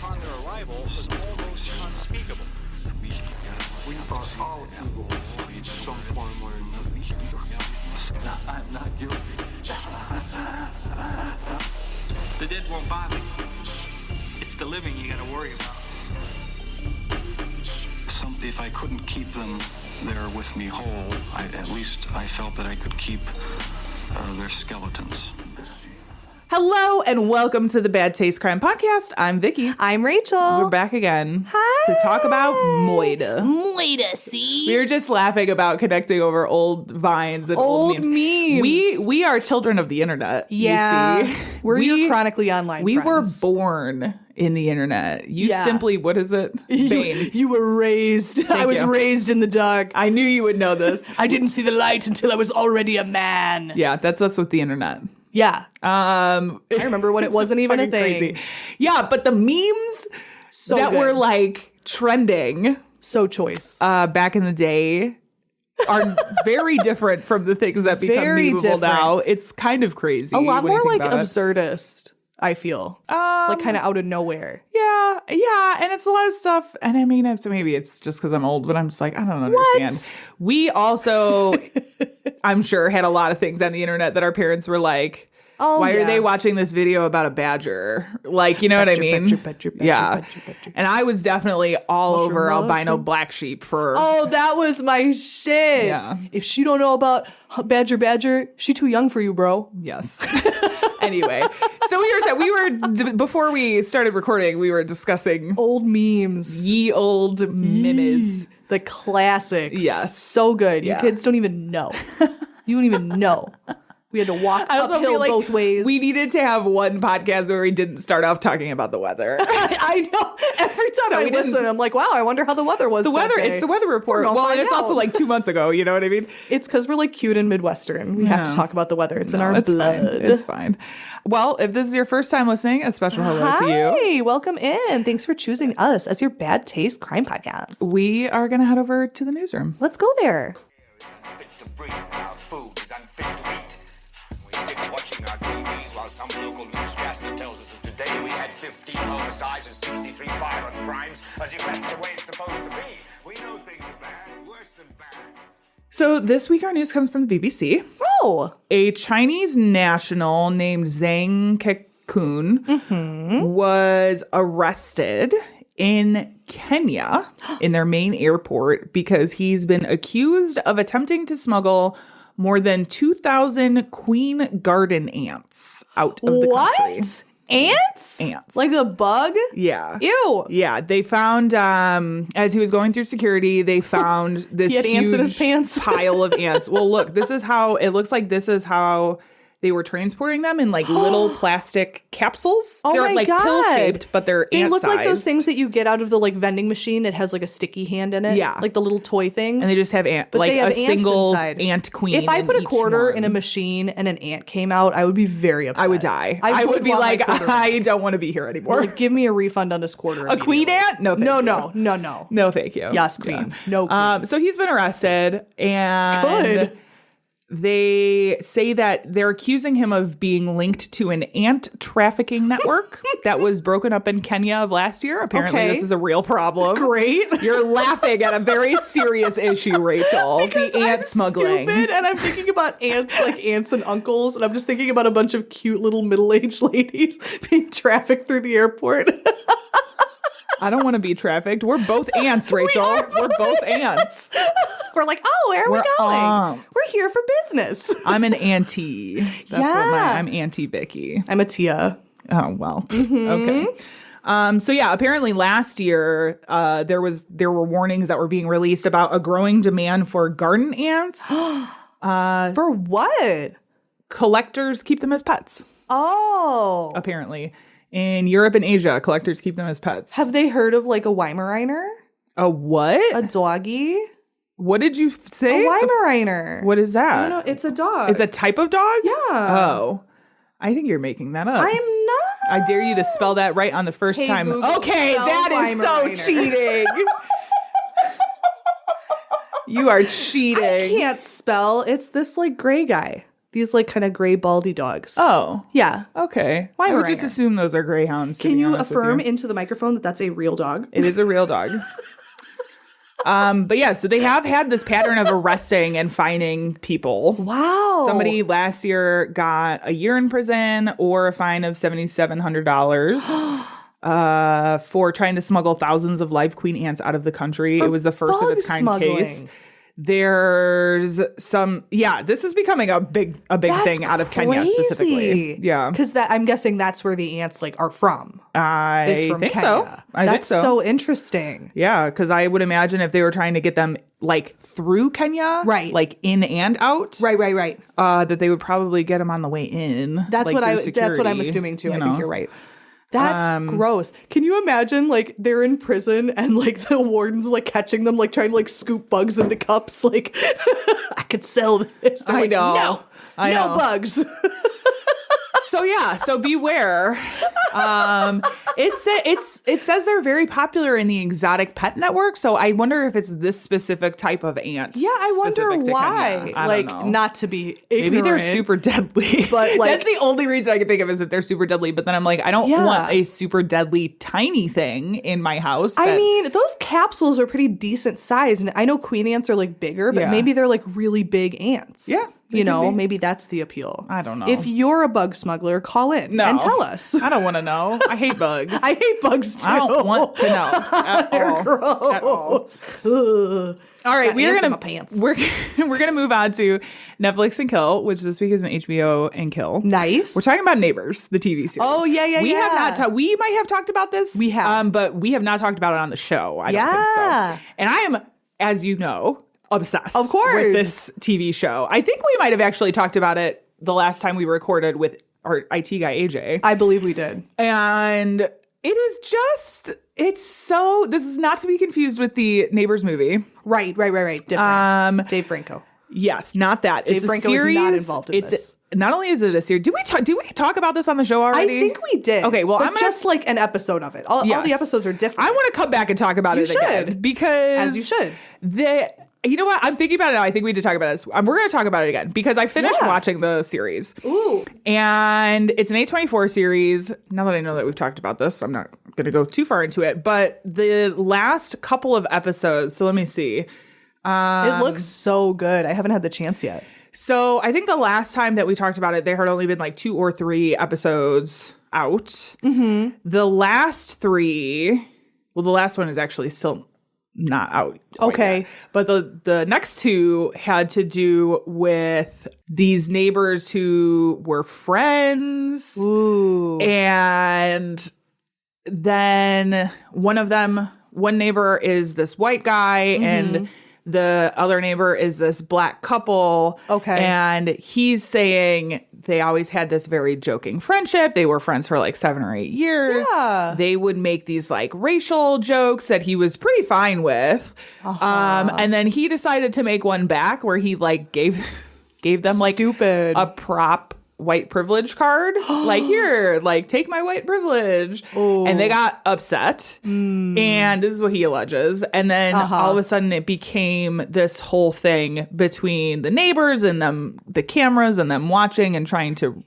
upon their arrival was almost unspeakable. We are all evil in some form or another. I'm not guilty. The dead won't bother you. It's the living you gotta worry about. If I couldn't keep them there with me whole, at least I felt that I could keep their skeletons. Hello and welcome to the Bad Taste Crime Podcast. I'm Vicky. I'm Rachel. We're back again Hi. to talk about moida. Moida, see? We were just laughing about connecting over old vines and old memes. We are children of the internet. Yeah. You see. We're your chronically online We friends. were born in the internet. You simply, what is it? Bane. You were raised. I was raised in the dark. I knew you would know this. I didn't see the light until I was already a man. Yeah, that's us with the internet. Yeah. I remember when it wasn't even a thing. Crazy. Yeah, but the memes that were like trending so choice back in the day are very different from the things that become memeable now. It's kind of crazy. A lot more like absurdist, I feel. Like kind of out of nowhere. Yeah, and it's a lot of stuff. And I mean, maybe it's just because I'm old, but I'm just like, I don't understand. What? We also, I'm sure, had a lot of things on the internet that our parents were like, why are they watching this video about a badger? Like, you know what I mean? Badger. And I was definitely all over albino black sheep for... Oh, that was my shit. Yeah. If she don't know about badger, she too young for you, bro. Yes. Anyway, so we were before we started recording, we were discussing old memes. Ye old memes. The classics. Yes. So good. Yeah. You kids don't even know. You don't even know. We had to walk uphill both ways. We needed to have one podcast where we didn't start off talking about the weather. I know. Every time I listen, I'm like, wow, I wonder how the weather was. It's the weather report. Well, and it's also like 2 months ago. You know what I mean? It's because we're like cute and Midwestern. We have to talk about the weather. It's in our blood. It's fine. Well, if this is your first time listening, a special hello to you. Hi, welcome in. Thanks for choosing us as your Bad Taste Crime Podcast. We are going to head over to the newsroom. Let's go there. Unfit to breathe, our food is unfit to eat. We sit watching our TVs while some local newscaster tells us that today we had 15 homicides and 63 violent crimes, as if that's the way it's supposed to be. We know things are bad, worse than bad. So this week our news comes from the BBC. Oh. A Chinese national named Zhang Kekun was arrested in Kenya in their main airport because he's been accused of attempting to smuggle more than 2,000 queen garden ants out of the country. Ants? Ants. Like the bug? Yeah. Ew. Yeah. They found, as he was going through security, they found this He had ants in his pants? pile of ants. Well, look, this is how they were transporting them in like little plastic capsules. Oh, they're my like God. pill-shaped, but they're They ant-sized. look like those things that you get out of the like vending machine. It has like a sticky hand in it. Yeah. Like the little toy things. And they just have ant, But like they have a ants single inside. ant queen. If I put a each quarter one. in a machine and an ant came out, I would be very upset. I would die. I would be want my like, quarter back. I don't want to be here anymore. Like, give me a refund on this quarter. A queen ant? No, thank you. No. No, thank you. Yes, queen. No queen. So he's been arrested, and Good. they say that they're accusing him of being linked to an ant trafficking network that was broken up in Kenya of last year. Apparently, Okay. this is a real problem. Great. You're laughing at a very serious issue, Rachel. Because the ant I'm smuggling. stupid, and I'm thinking about ants like aunts and uncles, and I'm just thinking about a bunch of cute little middle-aged ladies being trafficked through the airport. I don't want to be trafficked. We're both ants, Rachel. We're both ants. We're like, oh, where are we We're going? aunts. We're here for business. I'm an auntie. That's what I'm Auntie Vicky. I'm a Tia. Oh, well. Okay. So yeah, apparently last year there were warnings that were being released about a growing demand for garden ants. For what? Collectors keep them as pets, Oh. apparently. In Europe and Asia, collectors keep them as pets. Have they heard of like a Weimaraner? A what? A doggy? What did you say? A Weimaraner. What is that? No, it's a dog. Is a type of dog? Yeah. Oh. I think you're making that up. I'm not. I dare you to spell that right on the first Hey, time. Google, Okay, spell that is so Weimaraner. cheating. You are cheating. I can't spell. It's this like gray guy. These like kind of gray baldy dogs. Oh. Yeah. Okay. I would just Weimaraner. assume those are greyhounds. Can you affirm into the microphone that that's a real dog? It is a real dog. But yeah, so they have had this pattern of arresting and fining people. Wow. Somebody last year got a year in prison or a fine of $7,700 for trying to smuggle thousands of live queen ants out of the country. It was the first of its kind case. There's some, this is becoming a big thing out of Kenya specifically. Yeah. Because I'm guessing that's where the ants like are from. I think Kenya. so. That's so interesting. Yeah, because I would imagine if they were trying to get them like through Kenya, right, like in and out, right, that they would probably get them on the way in. That's like, that's what I'm assuming too. I think you're right. That's gross. Can you imagine like they're in prison and like the warden's like catching them like trying to like scoop bugs into cups? Like I could sell this. They're like, no bugs. So beware. It says they're very popular in the exotic pet network. So I wonder if it's this specific type of ant. Yeah, I wonder why. I don't know. Not to be ignorant. Maybe they're super deadly. But like, that's the only reason I can think of is that they're super deadly. But then I'm like, I don't want a super deadly tiny thing in my house. I mean, those capsules are pretty decent size. And I know queen ants are like bigger, but maybe they're like really big ants. Yeah. You know, maybe that's the appeal. I don't know. If you're a bug smuggler, call in and tell us. I don't want to know. I hate bugs. I hate bugs too. I don't want to know. They're gross. At all. All right, we're gonna move on to Netflix and Kill, which this week is an HBO and Kill. Nice. We're talking about Neighbors, the TV series. Oh yeah. We have not. We might have talked about this. We have, but we have not talked about it on the show. I don't think so. And I am, as you know, obsessed. Of course. With this TV show. I think we might have actually talked about it the last time we recorded with our IT guy AJ. I believe we did. And it is just. It's so. This is not to be confused with the Neighbors movie. Right. Different. Dave Franco. Yes, not that. Dave Franco is not involved in this. Not only is it a series. Did we talk about this on the show already? I think we did. Okay, well, I'm just like an episode of it. All the episodes are different. I want to come back and talk about it again because as you should. You know what? I'm thinking about it now. I think we did talk about this. We're going to talk about it again because I finished watching the series. Ooh. And it's an A24 series. Now that I know that we've talked about this, I'm not going to go too far into it. But the last couple of episodes, so let me see. It looks so good. I haven't had the chance yet. So I think the last time that we talked about it, there had only been like 2 or 3 episodes out. Mm-hmm. The last 3, well, the last one is actually still not out. Okay. Yet. But the next 2 had to do with these neighbors who were friends. Ooh. And then one neighbor is this white guy and the other neighbor is this black couple. Okay. And he's saying they always had this very joking friendship. They were friends for like 7 or 8 years. Yeah. They would make these like racial jokes that he was pretty fine with. And then he decided to make one back where he like gave them like stupid a prop white privilege card. Like, here, like, take my white privilege. Ooh. And they got upset. And this is what he alleges. And then all of a sudden it became this whole thing between the neighbors and them, the cameras and them watching and trying to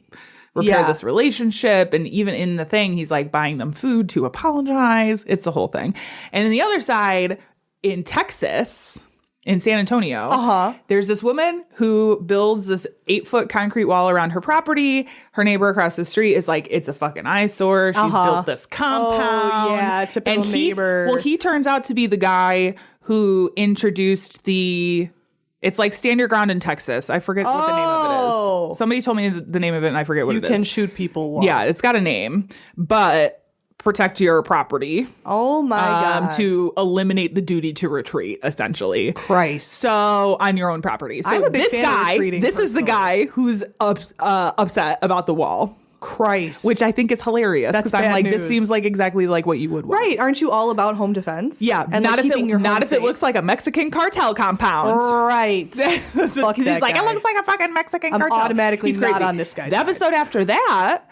repair this relationship. And even in the thing, he's like buying them food to apologize. It's a whole thing. And on the other side, in Texas, in San Antonio, there's this woman who builds this 8-foot concrete wall around her property. Her neighbor across the street is like, it's a fucking eyesore. She's built this compound. Oh, yeah, typical neighbor. Well, he turns out to be the guy who introduced it's like Stand Your Ground in Texas. I forget what the name of it is. Somebody told me the name of it and I forget what it is. You can shoot people. Wall. Yeah, it's got a name. But protect your property. Oh my God. To eliminate the duty to retreat, essentially. Christ. So on your own property. So I'm a big fan of retreating this is the guy who's upset about the wall. Christ. Which I think is hilarious. Because I'm like, this seems like exactly like what you would want. Right. Aren't you all about home defense? Yeah. And not like if it looks like a Mexican cartel compound. Right. Fuck he's like, it looks like a fucking Mexican cartel. I'm automatically He's not crazy. on this guy's The side. episode after that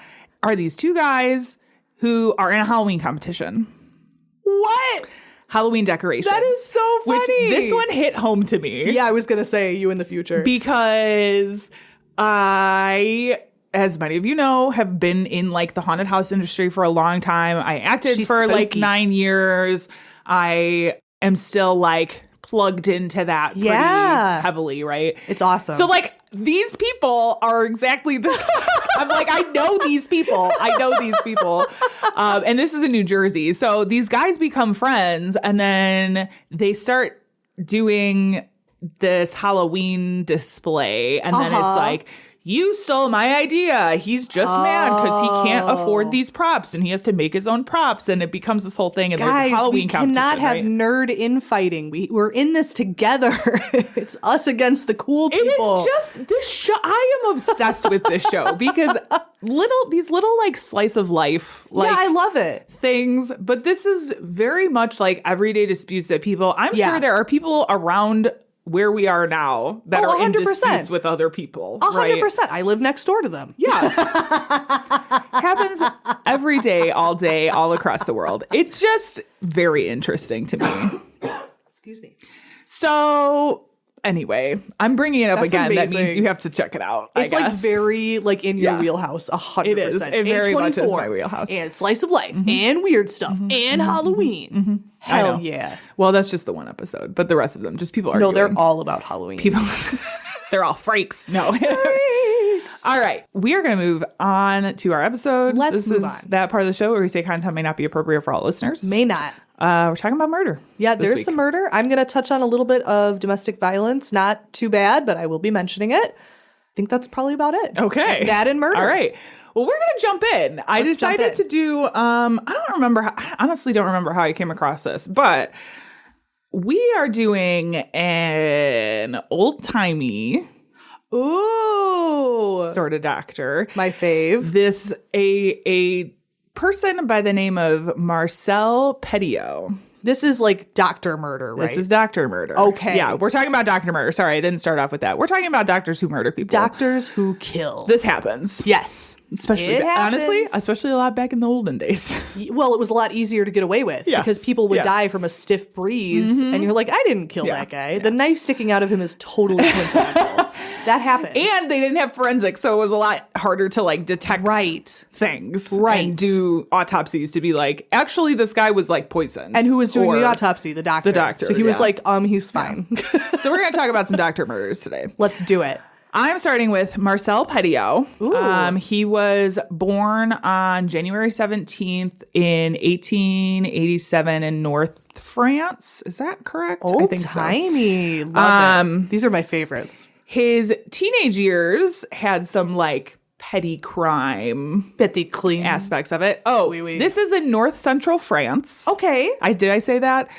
are these 2 guys who are in a Halloween competition. What? Halloween decorations. That is so funny. Which this one hit home to me. Yeah, I was going to say you in the future. Because I, as many of you know, have been in like the haunted house industry for a long time. I acted for like 9 years. I am still like plugged into that pretty heavily, right? It's awesome. So like these people are exactly the I'm like, I know these people. And this is in New Jersey. So these guys become friends and then they start doing this Halloween display. And then it's like, you stole my idea. He's just mad because he can't afford these props and he has to make his own props. And it becomes this whole thing. And guys, there's a Halloween competition. We cannot have right? nerd infighting. We're in this together. It's us against the cool people. It is just this show. I am obsessed with this show because these little like slice of life. Like, yeah, I love it. Things. But this is very much like everyday disputes that people, I'm sure there are people around where we are now that are 100%. in disputes with other people. 100%. Right? I live next door to them. Yeah. Happens every day, all across the world. It's just very interesting to me. Excuse me. So anyway, I'm bringing it up That's again. amazing. That means you have to check it out. It's I like guess. very like in your wheelhouse, 100%. It is. It very much is my wheelhouse. And slice of life and weird stuff and Halloween. Hell yeah. Well, that's just the one episode, but the rest of them, just people arguing. No, they're all about Halloween. People. They're all freaks. No. All right. We are going to move on to our episode. Let's move on. That part of the show where we say content may not be appropriate for all listeners. May not. We're talking about murder. Yeah, this there's week. some murder. I'm going to touch on a little bit of domestic violence. Not too bad, but I will be mentioning it. I think that's probably about it. Okay. That and murder. All right. Well, we're going to jump in. I decided to do, I honestly don't remember how I came across this, but we are doing an old-timey sort of doctor. My fave. This, a person by the name of Marcel Petiot. This is like Dr. Murder, right? This is Dr. Murder. Okay. Yeah, we're talking about Dr. Murder. Sorry, I didn't start off with that. We're talking about doctors who murder people. Doctors who kill. This happens. Yes. Especially, It honestly, happens. especially a lot back in the olden days. Well, it was a lot easier to get away with because people would die from a stiff breeze and you're like, I didn't kill that guy. The knife sticking out of him is totally coincidental. That happened. And they didn't have forensics, so it was a lot harder to like detect things. Right. And do autopsies to be like, actually, this guy was like poisoned. And who was doing the Or- autopsy? The doctor. The doctor, So he was yeah. like, he's fine. So we're going to talk about some doctor murders today. Let's do it. I'm starting with Marcel Petiot. He was born on January 17th in 1887 in North France. Is that correct? I think so. Old-timey. Love it. These are my favorites. His teenage years had some like petty crime Petty clean. aspects of it. Oh, Oui, oui. This is in North Central France. Okay. Did I say that?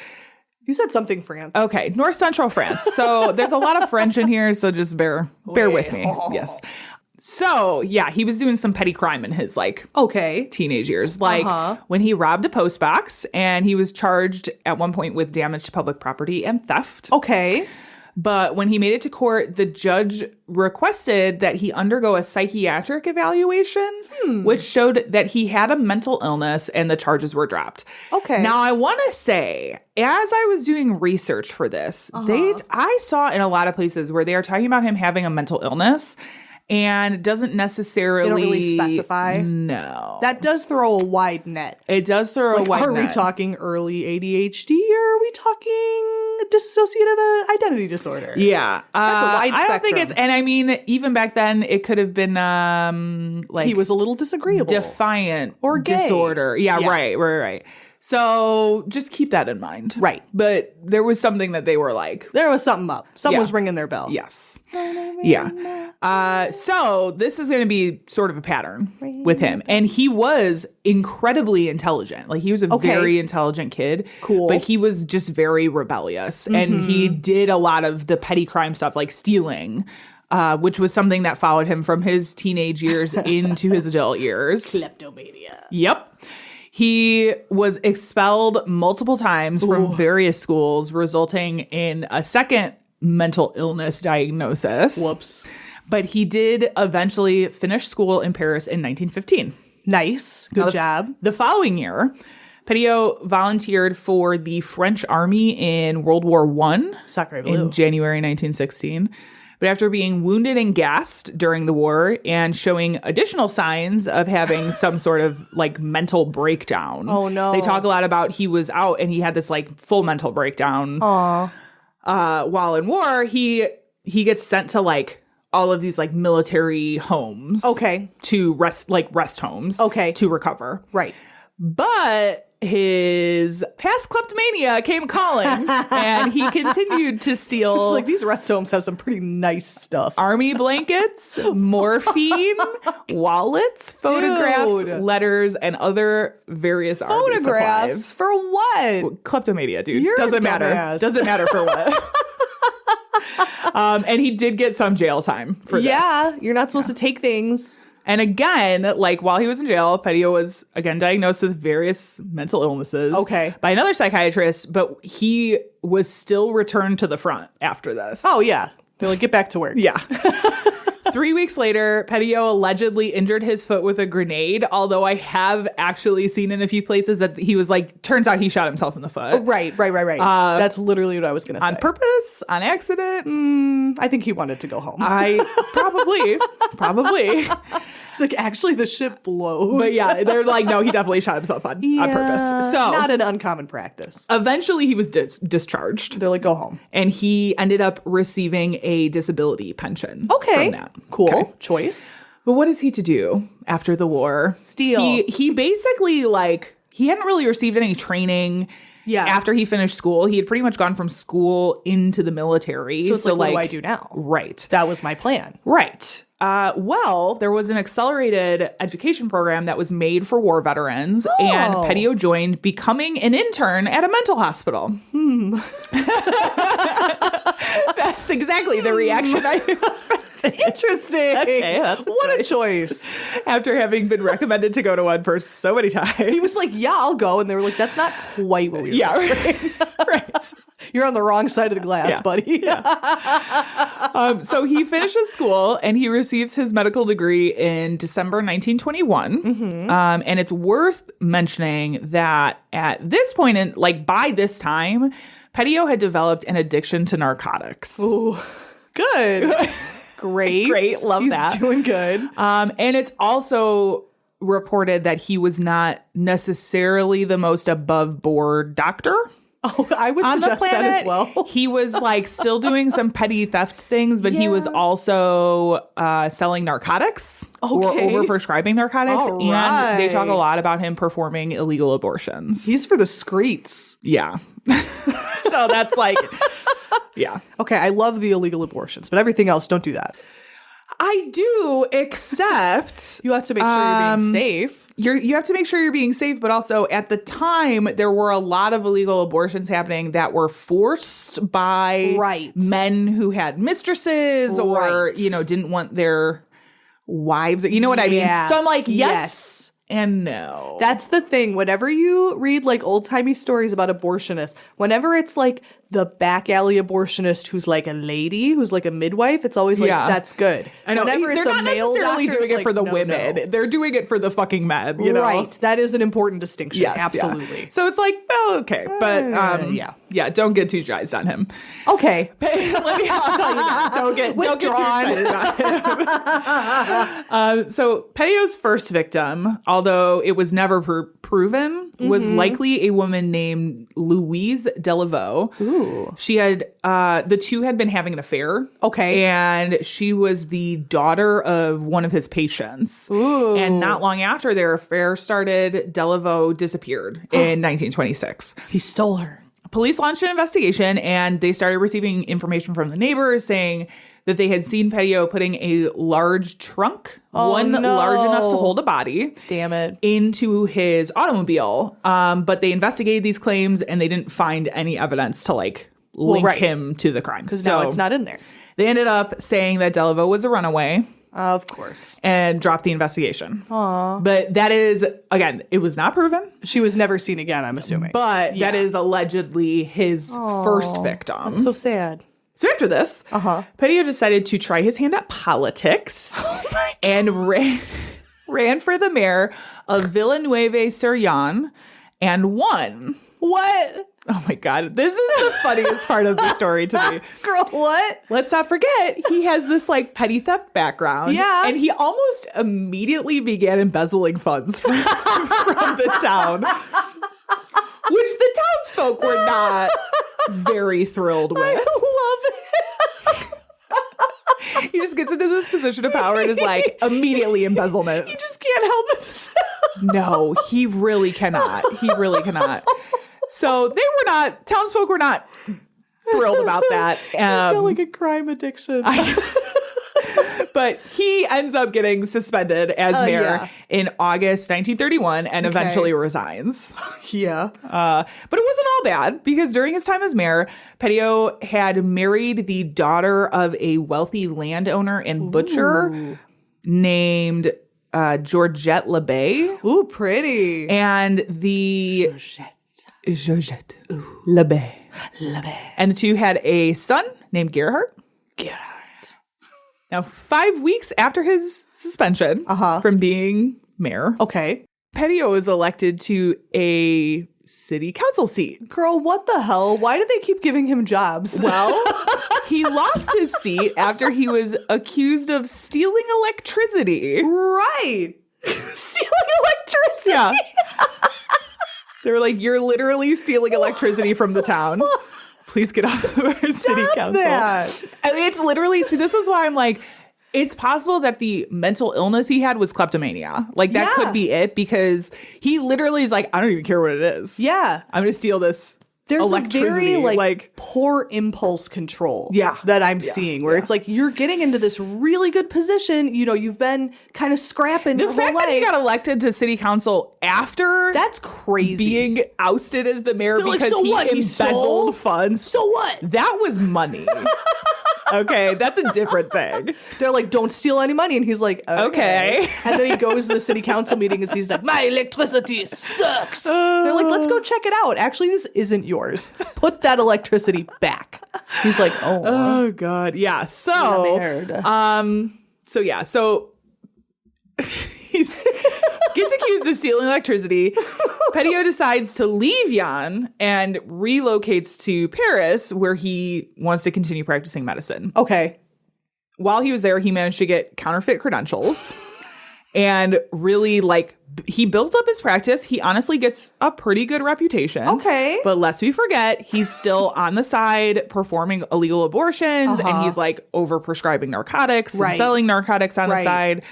You said something, France. Okay, North Central France. So there's a lot of French in here, so just bear with me. Yes. So, yeah, he was doing some petty crime in his like teenage years. Like when he robbed a post box and he was charged at one point with damage to public property and theft. Okay. But when he made it to court, the judge requested that he undergo a psychiatric evaluation, which showed that he had a mental illness and the charges were dropped. Okay. Now, I want to say, as I was doing research for this, I saw in a lot of places where they are talking about him having a mental illness and it doesn't necessarily... They don't really specify? No. That does throw a wide net. It does throw a wide Are net. we talking early ADHD or are we talking dissociative identity disorder? Yeah. That's a wide I don't think spectrum. it's, and I mean, even back then, it could have been like He was a little disagreeable. defiant Or gay. disorder. Yeah, Yeah. Right. So just keep that in mind. Right. But there was something that they were like, There was something up. Someone was Yeah. ringing their bell. yes. Yeah. So this is going to be sort of a pattern with him. And he was incredibly intelligent. Like he was a very intelligent kid. Cool. But he was just very rebellious. And he did a lot of the petty crime stuff like stealing, which was something that followed him from his teenage years into his adult years. Kleptomania. Yep. He was expelled multiple times from various schools, resulting in a second mental illness diagnosis. Whoops. But he did eventually finish school in Paris in 1915. Nice. Good job. The following year, Petiot volunteered for the French army in World War I Sacre bleu. in January 1916. But after being wounded and gassed during the war and showing additional signs of having some sort of like mental breakdown. Oh, no. They talk a lot about he was out and he had this like full mental breakdown. While in war, he gets sent to like all of these like military homes. Okay. To rest homes. Okay. To recover. Right. But his past kleptomania came calling, and he continued to steal. It's like these rest homes have some pretty nice stuff. Army blankets, morphine, wallets, photographs, Dude. letters, and other various army Photographs supplies. for what? Kleptomania, dude. You're a Doesn't matter. dumbass. Doesn't matter for what. And he did get some jail time for this. Yeah, you're not supposed to take things. And again, like while he was in jail, Petio was again diagnosed with various mental illnesses. Okay. By another psychiatrist, but he was still returned to the front after this. Oh, yeah. They're like, get back to work. Yeah. 3 weeks later, Petio allegedly injured his foot with a grenade, although I have actually seen in a few places that he was like, turns out he shot himself in the foot. Right. That's literally what I was going to say. On purpose? On accident? I think he wanted to go home. Probably. It's like, actually, the ship blows. But yeah, they're like, no, he definitely shot himself on purpose. So not an uncommon practice. eventually he was discharged. They're like, go home. And he ended up receiving a disability pension. Okay. From that. Cool. Okay. Choice. But what is he to do after the war? Steal. He basically like, he hadn't really received any training. Yeah. After he finished school, he had pretty much gone from school into the military. So it's like, what do I do now? Right. That was my plan. Right. Well, there was an accelerated education program that was made for war veterans, and Petio joined, becoming an intern at a mental hospital. That's exactly the reaction I expected. Interesting. Okay, that's what a choice. After having been recommended to go to one for so many times. He was like, yeah, I'll go. And they were like, that's not quite what we were yeah, doing. right. You're on the wrong side of the glass, buddy. So he finishes school and he receives his medical degree in December 1921. And it's worth mentioning that at this point, in like by this time, Petio had developed an addiction to narcotics. Ooh, good. Great. Love He's that. Doing good. And it's also reported that he was not necessarily the most above board doctor. Oh, I would On the suggest that planet. as well. He was like still doing some petty theft things, but he was also selling narcotics or overprescribing narcotics. All And they talk a right. lot about him performing illegal abortions. He's for the streets. Yeah. So that's like, yeah. Okay, I love the illegal abortions, but everything else, don't do that. I do, except You have to make sure you're being safe. you have to make sure you're being safe, but also at the time there were a lot of illegal abortions happening that were forced by men who had mistresses or didn't want their wives. You know what I mean? So I'm like, yes. And no. That's the thing. Whenever you read like old timey stories about abortionists, whenever it's like the back alley abortionist who's like a lady, who's like a midwife, it's always like, that's good. I know. Whenever They're it's not a male necessarily doctor, doing it's it for like, the women. No. They're doing it for the fucking men, you know? Right. That is an important distinction. Yes, absolutely. Yeah. So it's like, well, okay. But yeah, don't get too jazzed on him. Okay. I'll tell you that. Don't get too excited about him. So Petio's first victim, although it was never proven, was likely a woman named Louise Delaveau. Ooh. She had the two had been having an affair. Okay. And she was the daughter of one of his patients. Ooh. And not long after their affair started, Delaveau disappeared in 1926. He stole her. Police launched an investigation and they started receiving information from the neighbors saying that they had seen Petio putting a large trunk, large enough to hold a body, damn it, into his automobile. But they investigated these claims and they didn't find any evidence to like link him to the crime. Because now it's not in there. They ended up saying that Delaveau was a runaway. Of course. And dropped the investigation. Aww. But that is, again, it was not proven. She was never seen again, I'm assuming. But that is allegedly his first victim. That's so sad. So after this, Petio decided to try his hand at politics and ran for the mayor of Villeneuve-sur-Yonne and won. What? Oh my God. This is the funniest part of the story to me. Girl, what? Let's not forget, he has this like petty theft background. Yeah. And he almost immediately began embezzling funds from the town, which the townsfolk were not very thrilled with. I love it. He just gets into this position of power and is like, immediately embezzlement. He just can't help himself. No, he really cannot. He really cannot. So townsfolk were not thrilled about that. He's got like a crime addiction. But he ends up getting suspended as mayor in August 1931 and eventually resigns. Yeah. But it wasn't all bad because during his time as mayor, Petio had married the daughter of a wealthy landowner and butcher named Georgette LeBay. Ooh, pretty. And the Georgette LeBay. And the two had a son named Gerhard. Now, 5 weeks after his suspension from being mayor, Okay. Petio is elected to a city council seat. Girl, what the hell? Why do they keep giving him jobs? Well, he lost his seat after he was accused of stealing electricity. Right. Stealing electricity. Yeah. They were like, you're literally stealing electricity from the town. Please get off of our city council. That. And it's literally, see, this is why I'm like, it's possible that the mental illness he had was kleptomania. Like, that could be it, because he literally is like, I don't even care what it is. Yeah. I'm going to steal this There's electricity. a very like poor impulse control Yeah. that I'm seeing, where it's like you're getting into this really good position. You know, you've been kind of scrapping the your fact whole that he life. got elected to city council after That's crazy. being ousted as the mayor They're like, because so he what? He embezzled stole? funds. So what? That was money. Okay, that's a different thing. They're like, don't steal any money. And he's like, okay. And then he goes to the city council meeting and he's like, my electricity sucks. They're like, let's go check it out. Actually, this isn't yours. Put that electricity back. He's like, Oh God, yeah. So, so he gets accused of stealing electricity. Petio decides to leave Yan and relocates to Paris, where he wants to continue practicing medicine. okay. While he was there, he managed to get counterfeit credentials and really he built up his practice. He honestly gets a pretty good reputation. Okay. But lest we forget, he's still on the side performing illegal abortions and he's like overprescribing narcotics and selling narcotics on the side.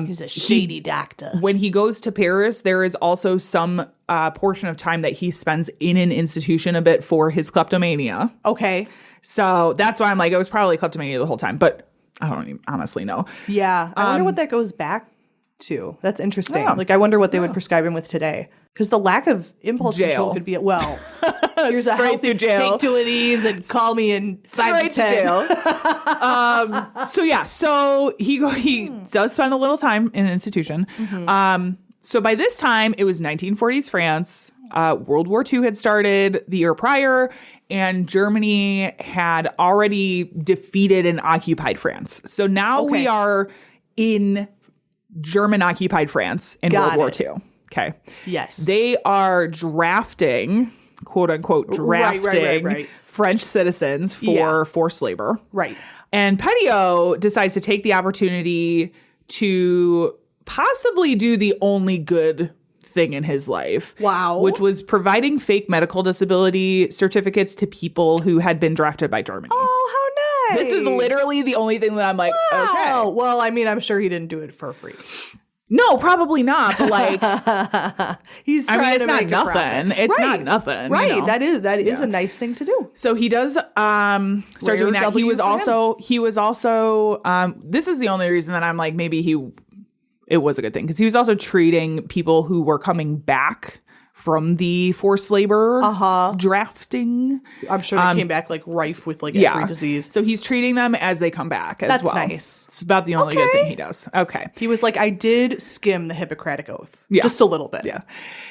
He's a shady doctor. When he goes to Paris, there is also some portion of time that he spends in an institution a bit for his kleptomania. Okay. So that's why I'm like, it was probably kleptomania the whole time, but I don't even honestly know. Yeah. I wonder what that goes back to. That's interesting. Yeah. Like, I wonder what they would prescribe him with today. Because the lack of impulse Jail. control could be, well, here's a Straight healthy, through jail. take 2 of these and call me in 5 to 10. So he does spend a little time in an institution. So by this time, it was 1940s France. World War II had started the year prior, and Germany had already defeated and occupied France. So now we are in German-occupied France in World War II. Okay. Yes. They are drafting, quote unquote, drafting French citizens for forced labor. Right. And Petio decides to take the opportunity to possibly do the only good thing in his life. Wow. Which was providing fake medical disability certificates to people who had been drafted by Germany. Oh, how nice. This is literally the only thing that I'm like, okay. Oh, well, I mean, I'm sure he didn't do it for free. No, probably not. But like, He's trying to make not a profit. nothing. It's not nothing. Right. You know? That is a nice thing to do. So he does start doing that. He was also this is the only reason that I'm like, maybe it was a good thing, because he was also treating people who were coming back from the forced labor drafting. I'm sure they came back like rife with like every disease. So he's treating them as they come back as well. That's nice. It's about the only good thing he does. Okay. He was like, I did skim the Hippocratic Oath. Yeah. Just a little bit. Yeah.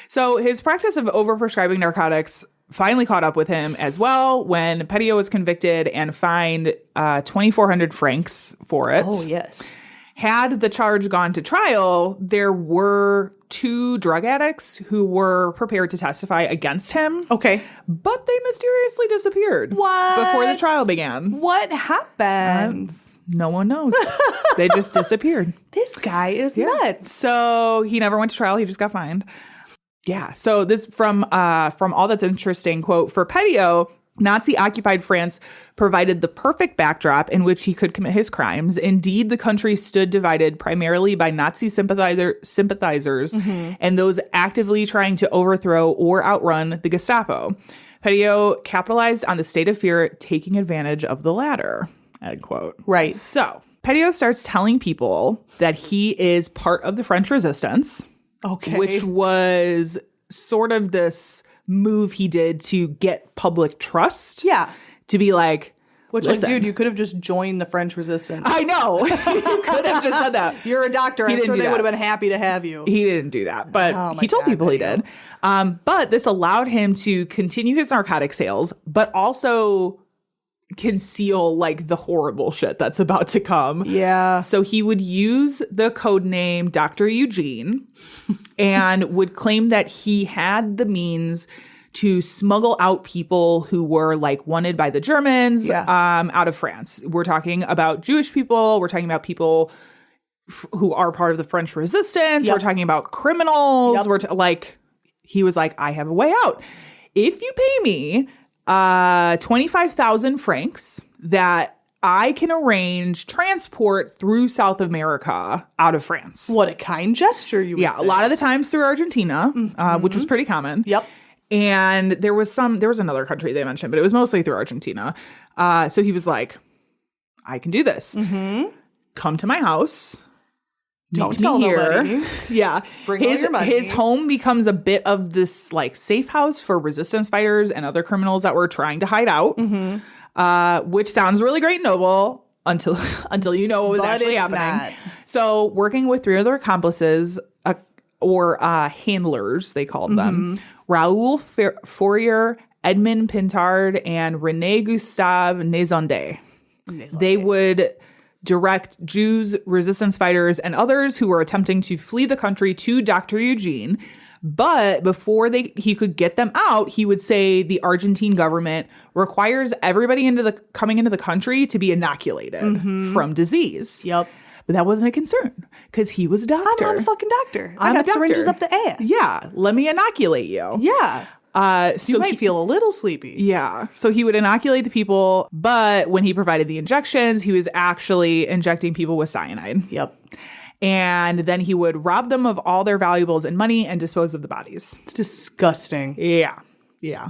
So his practice of overprescribing narcotics finally caught up with him as well when Petio was convicted and fined 2,400 francs for it. Oh, yes. Had the charge gone to trial, there were 2 drug addicts who were prepared to testify against him. Okay. But they mysteriously disappeared. What? Before the trial began. What happened? No one knows. They just disappeared. This guy is nuts. So he never went to trial. He just got fined. Yeah. So this from All That's Interesting, quote, for Petiot, Nazi-occupied France provided the perfect backdrop in which he could commit his crimes. Indeed, the country stood divided primarily by Nazi sympathizers and those actively trying to overthrow or outrun the Gestapo. Petiot capitalized on the state of fear, taking advantage of the latter, end quote. Right. So Petiot starts telling people that he is part of the French resistance, which was sort of this move he did to get public trust. Yeah. To be like, which, listen, like, dude, you could have just joined the French resistance. I know. You could have just said that. You're a doctor. I'm sure they would have been happy to have you. He didn't do that, but he told people he did. But this allowed him to continue his narcotic sales, but also conceal like the horrible shit that's about to come. Yeah. So he would use the code name Dr. Eugene and would claim that he had the means to smuggle out people who were like wanted by the Germans out of France. We're talking about Jewish people. We're talking about people who are part of the French resistance. We're talking about criminals. He was like, I have a way out. If you pay me 25,000 francs that I can arrange transport through South America out of France. What a kind gesture, you would say. A lot of the times through Argentina, which was pretty common. Yep. And there was another country they mentioned, but it was mostly through Argentina. So he was like, I can do this. Come to my house. Don't tell nobody. Yeah. Bring all your money. His home becomes a bit of this like safe house for resistance fighters and other criminals that were trying to hide out, which sounds really great and noble until you know what was actually happening. Not. So working with 3 other accomplices or handlers, they called them, Raoul Fourier, Edmond Pintard, and René Gustave Nézondet. They would direct Jews, resistance fighters, and others who were attempting to flee the country to Dr. Eugene. But before he could get them out, he would say the Argentine government requires everybody coming into the country to be inoculated from disease. Yep. But that wasn't a concern because he was a doctor. I'm a fucking doctor. I'm I got a doctor. syringes up the ass. Yeah. Let me inoculate you. Yeah. So you might feel a little sleepy. Yeah. So he would inoculate the people, but when he provided the injections, he was actually injecting people with cyanide. Yep. And then he would rob them of all their valuables and money and dispose of the bodies. It's disgusting. Yeah. Yeah.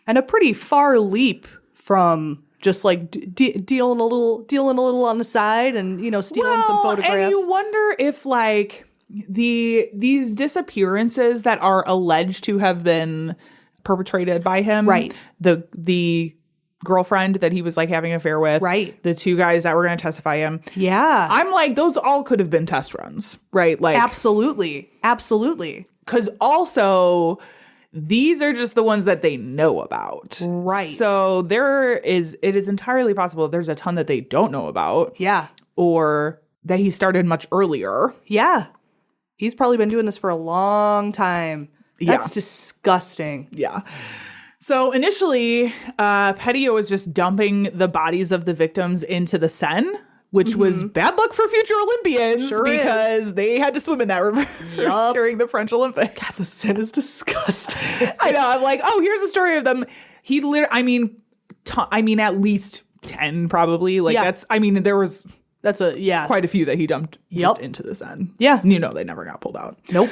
And a pretty far leap from just like dealing a little on the side and, stealing some photographs. And you wonder if like these disappearances that are alleged to have been perpetrated by him. Right. The girlfriend that he was like having an affair with. Right. The 2 guys that were going to testify him. Yeah. I'm like, those all could have been test runs, right? Like Absolutely. Absolutely. Because also these are just the ones that they know about. Right. So it is entirely possible there's a ton that they don't know about. Yeah. Or that he started much earlier. Yeah. He's probably been doing this for a long time. That's Yeah. disgusting. Yeah. So initially, Petiot was just dumping the bodies of the victims into the Seine, which was bad luck for future Olympians because they had to swim in that river during the French Olympics. God, the Seine is disgusting. I know. I'm like, oh, here's a story of them. He literally, I mean, at least 10 probably. Like there was quite a few that he dumped just into the Seine. Yeah. They never got pulled out. Nope.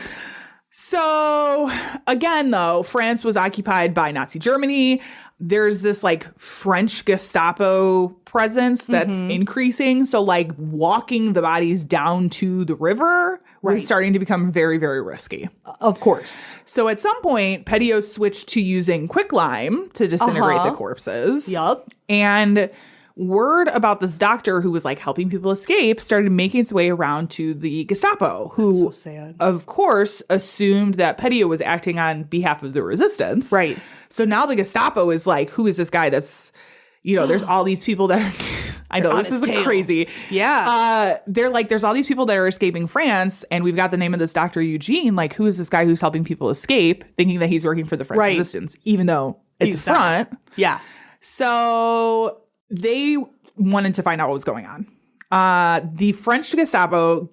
So again, though, France was occupied by Nazi Germany. There's this like French Gestapo presence that's increasing. So like walking the bodies down to the river was starting to become very, very risky. Of course. So at some point, Petiot switched to using quicklime to disintegrate the corpses. Yup. And word about this doctor who was like helping people escape started making its way around to the Gestapo, who, so sad. Of course, assumed that Petiot was acting on behalf of the resistance. Right. So now the Gestapo is like, who is this guy that's, there's all these people that I know this is crazy. Yeah. They're like, there's all these people that are escaping France, and we've got the name of this Dr. Eugene. Like, who is this guy who's helping people escape, thinking that he's working for the French resistance, even though it's a front. Yeah. So they wanted to find out what was going on. The French Gestapo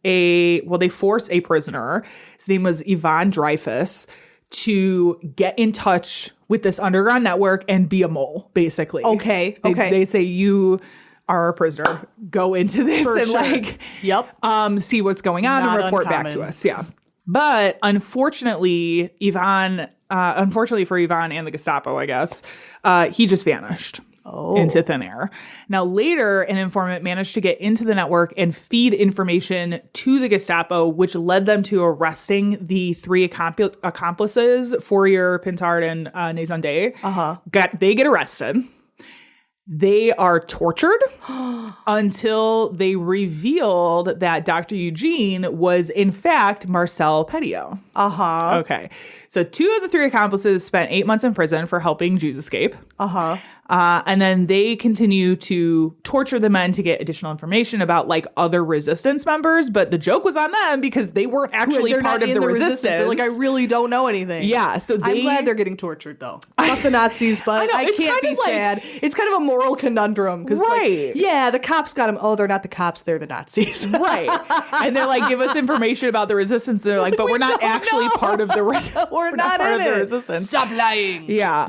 they force a prisoner. His name was Ivan Dreyfus to get in touch with this underground network and be a mole, basically. Okay. They say, you are a prisoner. Go into this see what's going on and report back to us. Yeah. But unfortunately for Ivan and the Gestapo, I guess, he just vanished. Into thin air. Now, later, an informant managed to get into the network and feed information to the Gestapo, which led them to arresting the three accomplices, Fourier, Pintard, and Nezande. They get arrested. They are tortured until they revealed that Dr. Eugene was, in fact, Marcel Petiot. Okay. So 2 of the 3 accomplices spent 8 months in prison for helping Jews escape. And then they continue to torture the men to get additional information about like other resistance members. But the joke was on them because they weren't actually part of the resistance. They're like, I really don't know anything. Yeah. So I'm glad they're getting tortured, though. Not the Nazis, but I can't be sad. It's kind of a moral conundrum. Right. The cops got them. Oh, they're not the cops. They're the Nazis. Right. And they're like, give us information about the resistance. They're like, but we're not actually part of the resistance. We're not in it. Resistance. Stop lying. Yeah.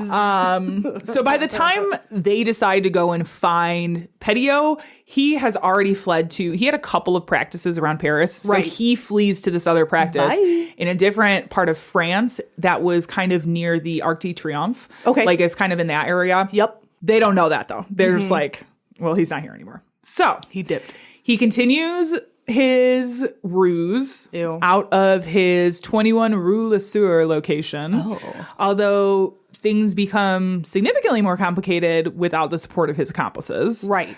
So by the time they decide to go and find Petiot, he has already fled he had a couple of practices around Paris. So he flees to this other practice in a different part of France that was kind of near the Arc de Triomphe. Okay. Like it's kind of in that area. Yep. They don't know that though. They're just like, well, he's not here anymore. So he dipped. He continues his ruse out of his 21 Rue Le Sueur location. Although things become significantly more complicated without the support of his accomplices. Right.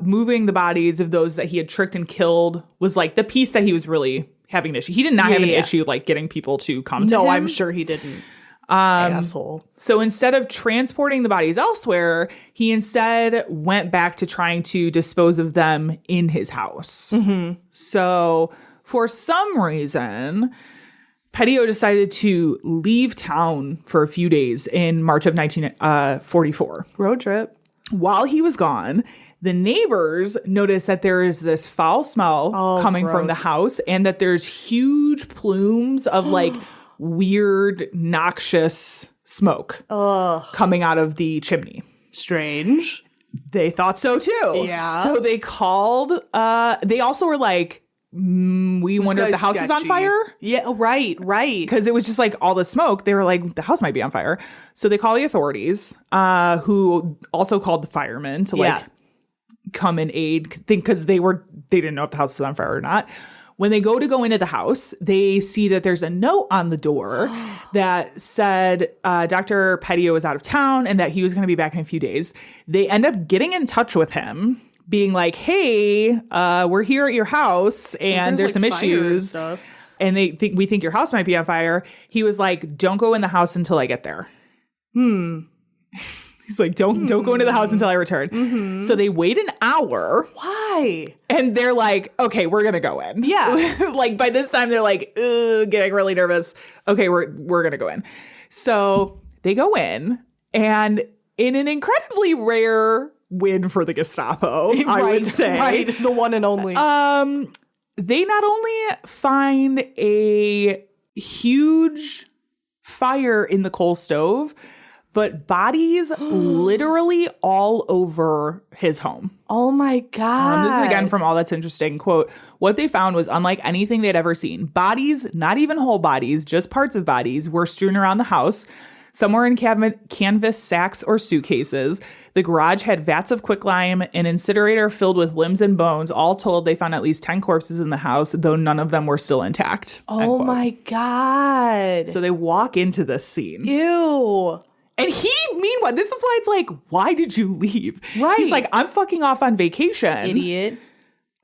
Moving the bodies of those that he had tricked and killed was like the piece that he was really having an issue. He did not have an issue like getting people to come to him. No, I'm sure he didn't. Asshole. So instead of transporting the bodies elsewhere, he instead went back to trying to dispose of them in his house. So for some reason, Petiot decided to leave town for a few days in March of 1944. Road trip. While he was gone, the neighbors noticed that there is this foul smell coming from the house and that there's huge plumes of like weird, noxious smoke coming out of the chimney. Strange. They thought so too. Yeah. So they called. They also were like, we wonder if the house is on fire. Yeah, right. Because it was just like all the smoke. They were like, the house might be on fire. So they call the authorities, who also called the firemen to like come and aid. Because they didn't know if the house was on fire or not. When they go into the house, they see that there's a note on the door that said Dr. Petiot was out of town and that he was going to be back in a few days. They end up getting in touch with him, being like, hey, we're here at your house and there's some issues. And we think your house might be on fire. He was like, don't go in the house until I get there. He's like, don't go into the house until I return. So they wait an hour. Why? And they're like, okay, we're going to go in. Yeah. Like by this time they're like, getting really nervous. Okay, we're going to go in. So they go in, and in an incredibly rare win for the Gestapo, I would say. Right, the one and only. They not only find a huge fire in the coal stove, but bodies literally all over his home. Oh my God. This is again from All That's Interesting. Quote, what they found was unlike anything they'd ever seen. Bodies, not even whole bodies, just parts of bodies, were strewn around the house. Some were in canvas sacks or suitcases. The garage had vats of quicklime, an incinerator filled with limbs and bones. All told, they found at least 10 corpses in the house, though none of them were still intact. Oh my God. So they walk into this scene. Ew. And meanwhile, this is why it's like, why did you leave? Right. He's like, I'm fucking off on vacation. Idiot.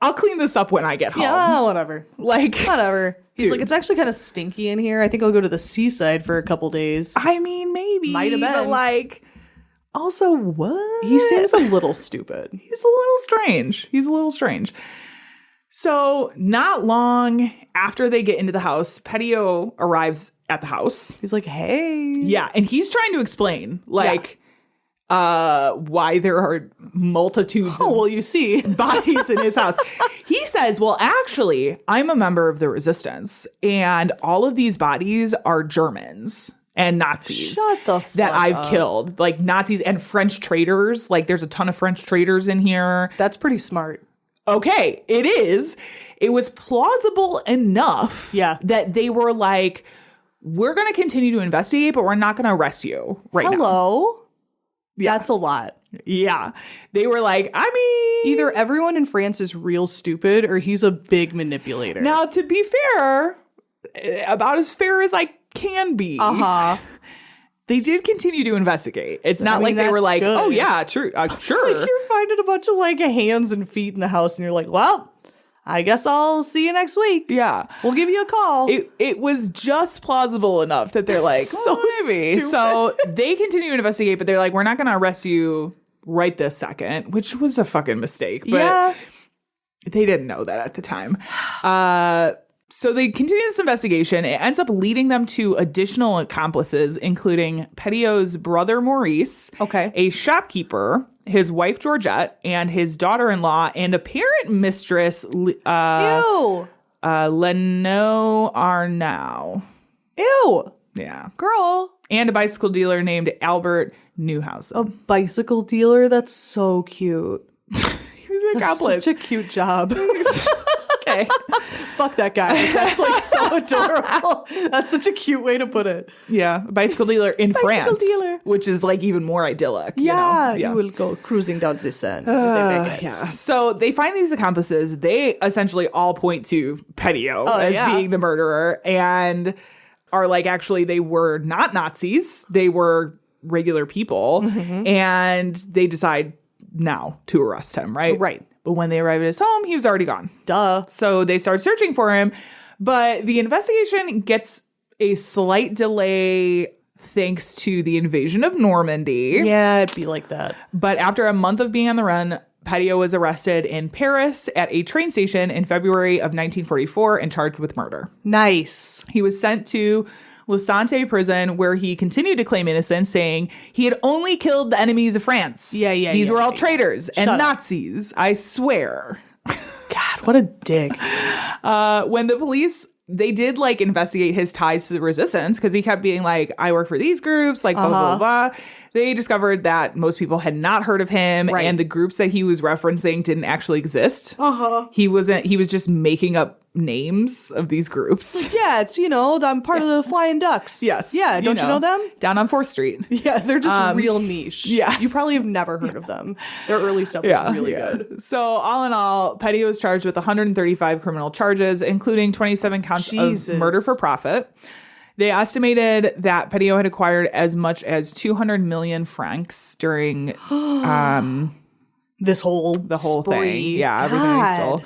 I'll clean this up when I get home. Yeah, whatever. Like, whatever. He's dude. like, it's actually kind of stinky in here. I think I'll go to the seaside for a couple days. I mean, maybe. Might have been. But like, Also, what? He seems a little stupid. He's a little strange. So not long after they get into the house, Petio arrives at the house. He's like, hey. Yeah, and he's trying to explain, why there are multitudes of you see. bodies in his house. He says, well, actually, I'm a member of the resistance, and all of these bodies are Germans and Nazis Shut the fuck that I've up. killed. Like Nazis and French traitors. Like there's a ton of French traitors in here. That's pretty smart. Okay, it is. It was plausible enough that they were like, we're going to continue to investigate, but we're not going to arrest you right now. Hello? Yeah. That's a lot. Yeah. They were like, I mean... Either everyone in France is real stupid or he's a big manipulator. Now, to be fair, about as fair as I can be, they did continue to investigate. It's not like they were like, good. oh, yeah, true, sure. Like you're finding a bunch of like hands and feet in the house and you're like, well, I guess I'll see you next week. Yeah. We'll give you a call. It was just plausible enough that they're like, maybe. stupid. So they continue to investigate, but they're like, we're not going to arrest you right this second, which was a fucking mistake. But they didn't know that at the time. So they continue this investigation. It ends up leading them to additional accomplices, including Petio's brother, Maurice, a shopkeeper, his wife, Georgette, and his daughter-in-law and apparent mistress, Leno Arnau. Ew. Yeah. Girl. And a bicycle dealer named Albert Newhausen. A bicycle dealer? That's so cute. He was an accomplice. Such a cute job. Okay. Fuck that guy. That's like so adorable. That's such a cute way to put it. Yeah. A bicycle dealer in France. Dealer. Which is like even more idyllic. Yeah. You know? You will go cruising down the Seine. Yeah. So they find these accomplices. They essentially all point to Petio as being the murderer and are like, actually, they were not Nazis. They were regular people. And they decide now to arrest him, right? Right. But when they arrive at his home, he was already gone. Duh. So they start searching for him. But the investigation gets a slight delay thanks to the invasion of Normandy. Yeah, it'd be like that. But after a month of being on the run, Petio was arrested in Paris at a train station in February of 1944 and charged with murder. Nice. He was sent to La Santé prison, where he continued to claim innocence, saying he had only killed the enemies of France. These were all traitors and Nazis, I swear. God, what a dick. When the police, they did like investigate his ties to the resistance because he kept being like, I work for these groups, like blah, blah, blah. They discovered that most people had not heard of him and the groups that he was referencing didn't actually exist. He was just making up names of these groups. Yeah, it's, I'm part of the Flying Ducks. Yes. Yeah, don't you know them? Down on 4th Street. Yeah, they're just real niche. Yeah. You probably have never heard of them. Their early stuff is really good. So all in all, Petio was charged with 135 criminal charges, including 27 counts of murder for profit. They estimated that Petio had acquired as much as 200 million francs during the whole thing. Yeah, everything he stole.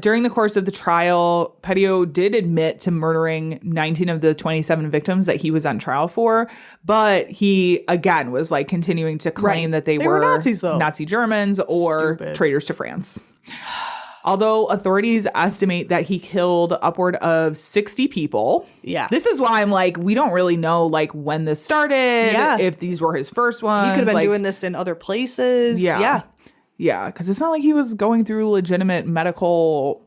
During the course of the trial, Petio did admit to murdering 19 of the 27 victims that he was on trial for, but he, again, was like continuing to claim that they were Nazis, though. Nazi Germans or traitors to France. Although authorities estimate that he killed upward of 60 people. Yeah. This is why I'm like, we don't really know like when this started, if these were his first ones. He could have been like, doing this in other places. Yeah, because it's not like he was going through legitimate medical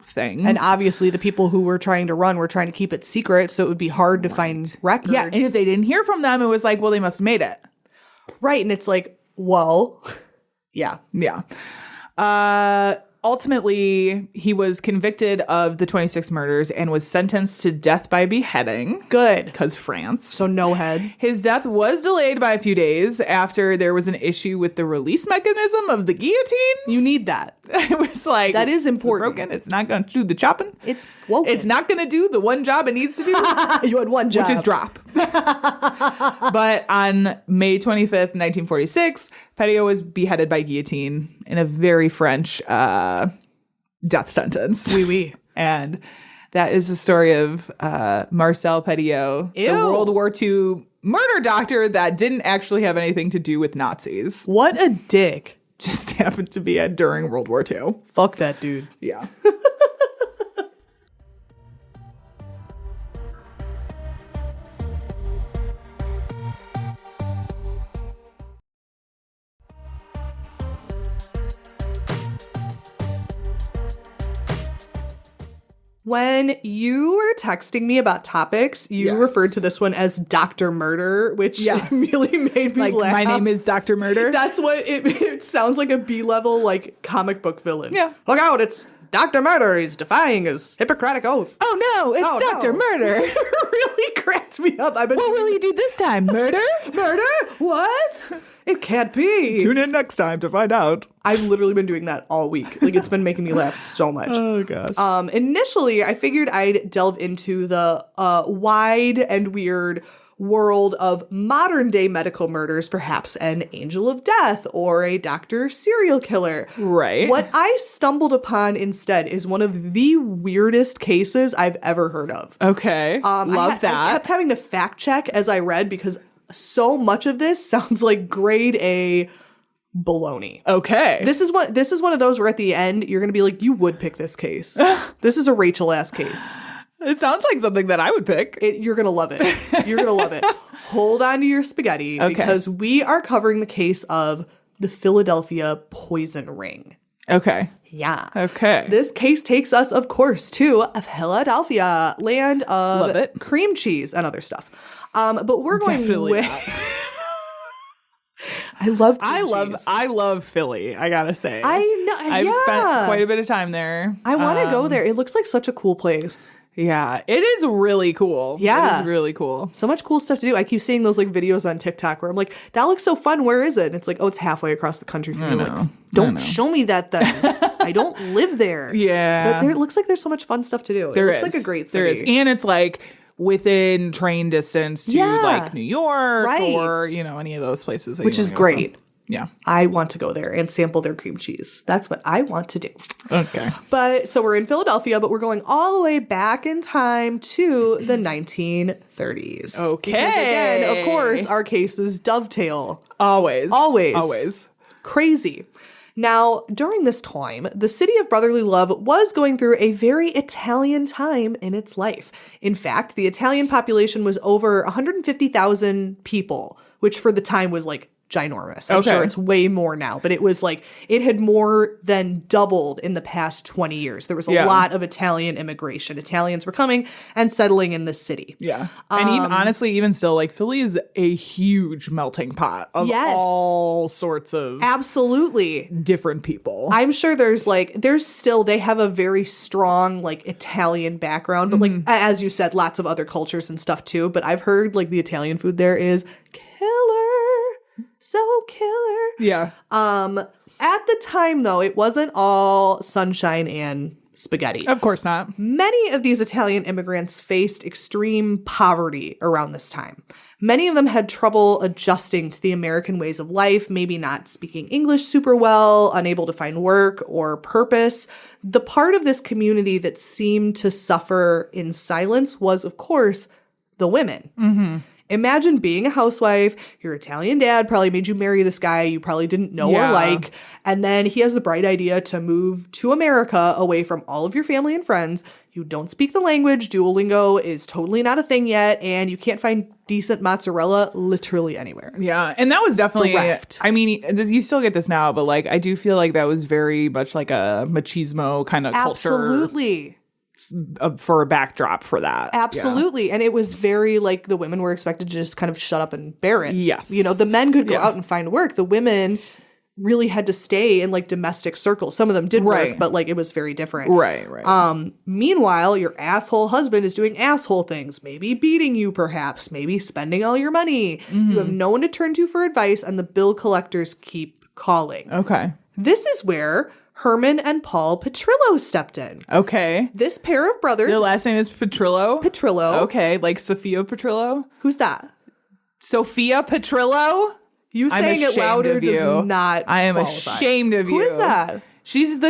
things. And obviously the people who were trying to run were trying to keep it secret, so it would be hard to find records. Yeah, and if they didn't hear from them, it was like, well, they must have made it. Right, and it's like, well, yeah. Ultimately, he was convicted of the 26 murders and was sentenced to death by beheading. Good. Because France. So no head. His death was delayed by a few days after there was an issue with the release mechanism of the guillotine. You need that. It was like, that is important. It's broken. It's not going to do the chopping. It's woken. It's not going to do the one job it needs to do. You had one job. Which is drop. But on May 25th, 1946, Petio was beheaded by guillotine in a very French death sentence. Oui, oui. And that is the story of Marcel Petio, the World War II murder doctor that didn't actually have anything to do with Nazis. What a dick. Just happened to be during World War II. Fuck that dude. Yeah. When you were texting me about topics, you referred to this one as Dr. Murder, which really made me laugh. My name is Dr. Murder. That's what it sounds like, a B-level like comic book villain. Yeah. Look out, it's Dr. Murder. He's defying his Hippocratic oath. Oh no, it's Dr. Murder. It really cracked me up. What will you do this time? Murder? Murder? What? It can't be. Tune in next time to find out. I've literally been doing that all week. Like, it's been making me laugh so much. Oh gosh. Initially, I figured I'd delve into the wide and weird world of modern day medical murders, perhaps an angel of death or a doctor serial killer. Right. What I stumbled upon instead is one of the weirdest cases I've ever heard of. Okay. Love that. I kept having to fact check as I read because so much of this sounds like grade A baloney. Okay. This is one of those where at the end you're gonna be like, you would pick this case. This is a Rachel ass case. It sounds like something that I would pick. You're gonna love it. You're gonna love it. Hold on to your spaghetti because we are covering the case of the Philadelphia poison ring. Okay. Yeah. Okay. This case takes us, of course, to Philadelphia, land of cream cheese and other stuff. But we're going Definitely with. not. I love cream cheese. I love Philly, I gotta say. I know. I've spent quite a bit of time there. I want to go there. It looks like such a cool place. Yeah, it is really cool. Yeah. It is really cool. So much cool stuff to do. I keep seeing those like videos on TikTok where I'm like, that looks so fun. Where is it? And it's like, oh, it's halfway across the country from you. Like, don't show me that then. I don't live there. Yeah. But it looks like there's so much fun stuff to do. There looks like a great city. There is. And it's like within train distance to like New York or, any of those places. Which is great. Yeah. I want to go there and sample their cream cheese. That's what I want to do. Okay. But so we're in Philadelphia, but we're going all the way back in time to the 1930s. Okay. Because again, of course, our cases dovetail. Always. Crazy. Now, during this time, the city of brotherly love was going through a very Italian time in its life. In fact, the Italian population was over 150,000 people, which for the time was like ginormous. I'm sure it's way more now, but it was like, it had more than doubled in the past 20 years. There was a lot of Italian immigration. Italians were coming and settling in the city. Yeah. And even still, like Philly is a huge melting pot of all sorts of absolutely different people. I'm sure they have a very strong like Italian background, but like, as you said, lots of other cultures and stuff too. But I've heard like the Italian food there is killer. So killer. Yeah. At the time, though, it wasn't all sunshine and spaghetti. Of course not. Many of these Italian immigrants faced extreme poverty around this time. Many of them had trouble adjusting to the American ways of life, maybe not speaking English super well, unable to find work or purpose. The part of this community that seemed to suffer in silence was, of course, the women. Mm-hmm. Imagine being a housewife, your Italian dad probably made you marry this guy you probably didn't know or like, and then he has the bright idea to move to America away from all of your family and friends. You don't speak the language, Duolingo is totally not a thing yet, and you can't find decent mozzarella literally anywhere. Yeah, and that was definitely, bereft. I mean, you still get this now, but like, I do feel like that was very much like a machismo kind of culture. Absolutely. For a backdrop for that. Absolutely. Yeah. And it was very like the women were expected to just kind of shut up and bear it. Yes. The men could go out and find work. The women really had to stay in like domestic circles. Some of them did work, but like it was very different. Right. Meanwhile, your asshole husband is doing asshole things, maybe beating you perhaps, maybe spending all your money. Mm-hmm. You have no one to turn to for advice and the bill collectors keep calling. Okay. This is where Herman and Paul Petrillo stepped in. Okay. This pair of brothers. Their last name is Petrillo? Petrillo. Okay, like Sophia Petrillo? Who's that? Sophia Petrillo? You saying it louder does not I am qualify. ashamed of you. Who is that? She's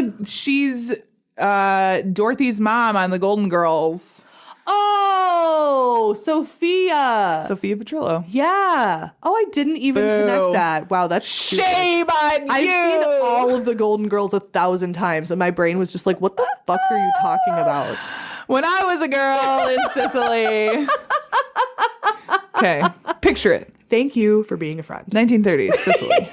Dorothy's mom on the Golden Girls. Oh, Oh, Sophia. Sophia Petrillo. Yeah. Oh, I didn't even connect that. Wow, that's stupid. Shame on you. I've seen all of the Golden Girls 1,000 times, and my brain was just like, what the fuck are you talking about? When I was a girl in Sicily. Okay, picture it. Thank you for being a friend. 1930s, Sicily.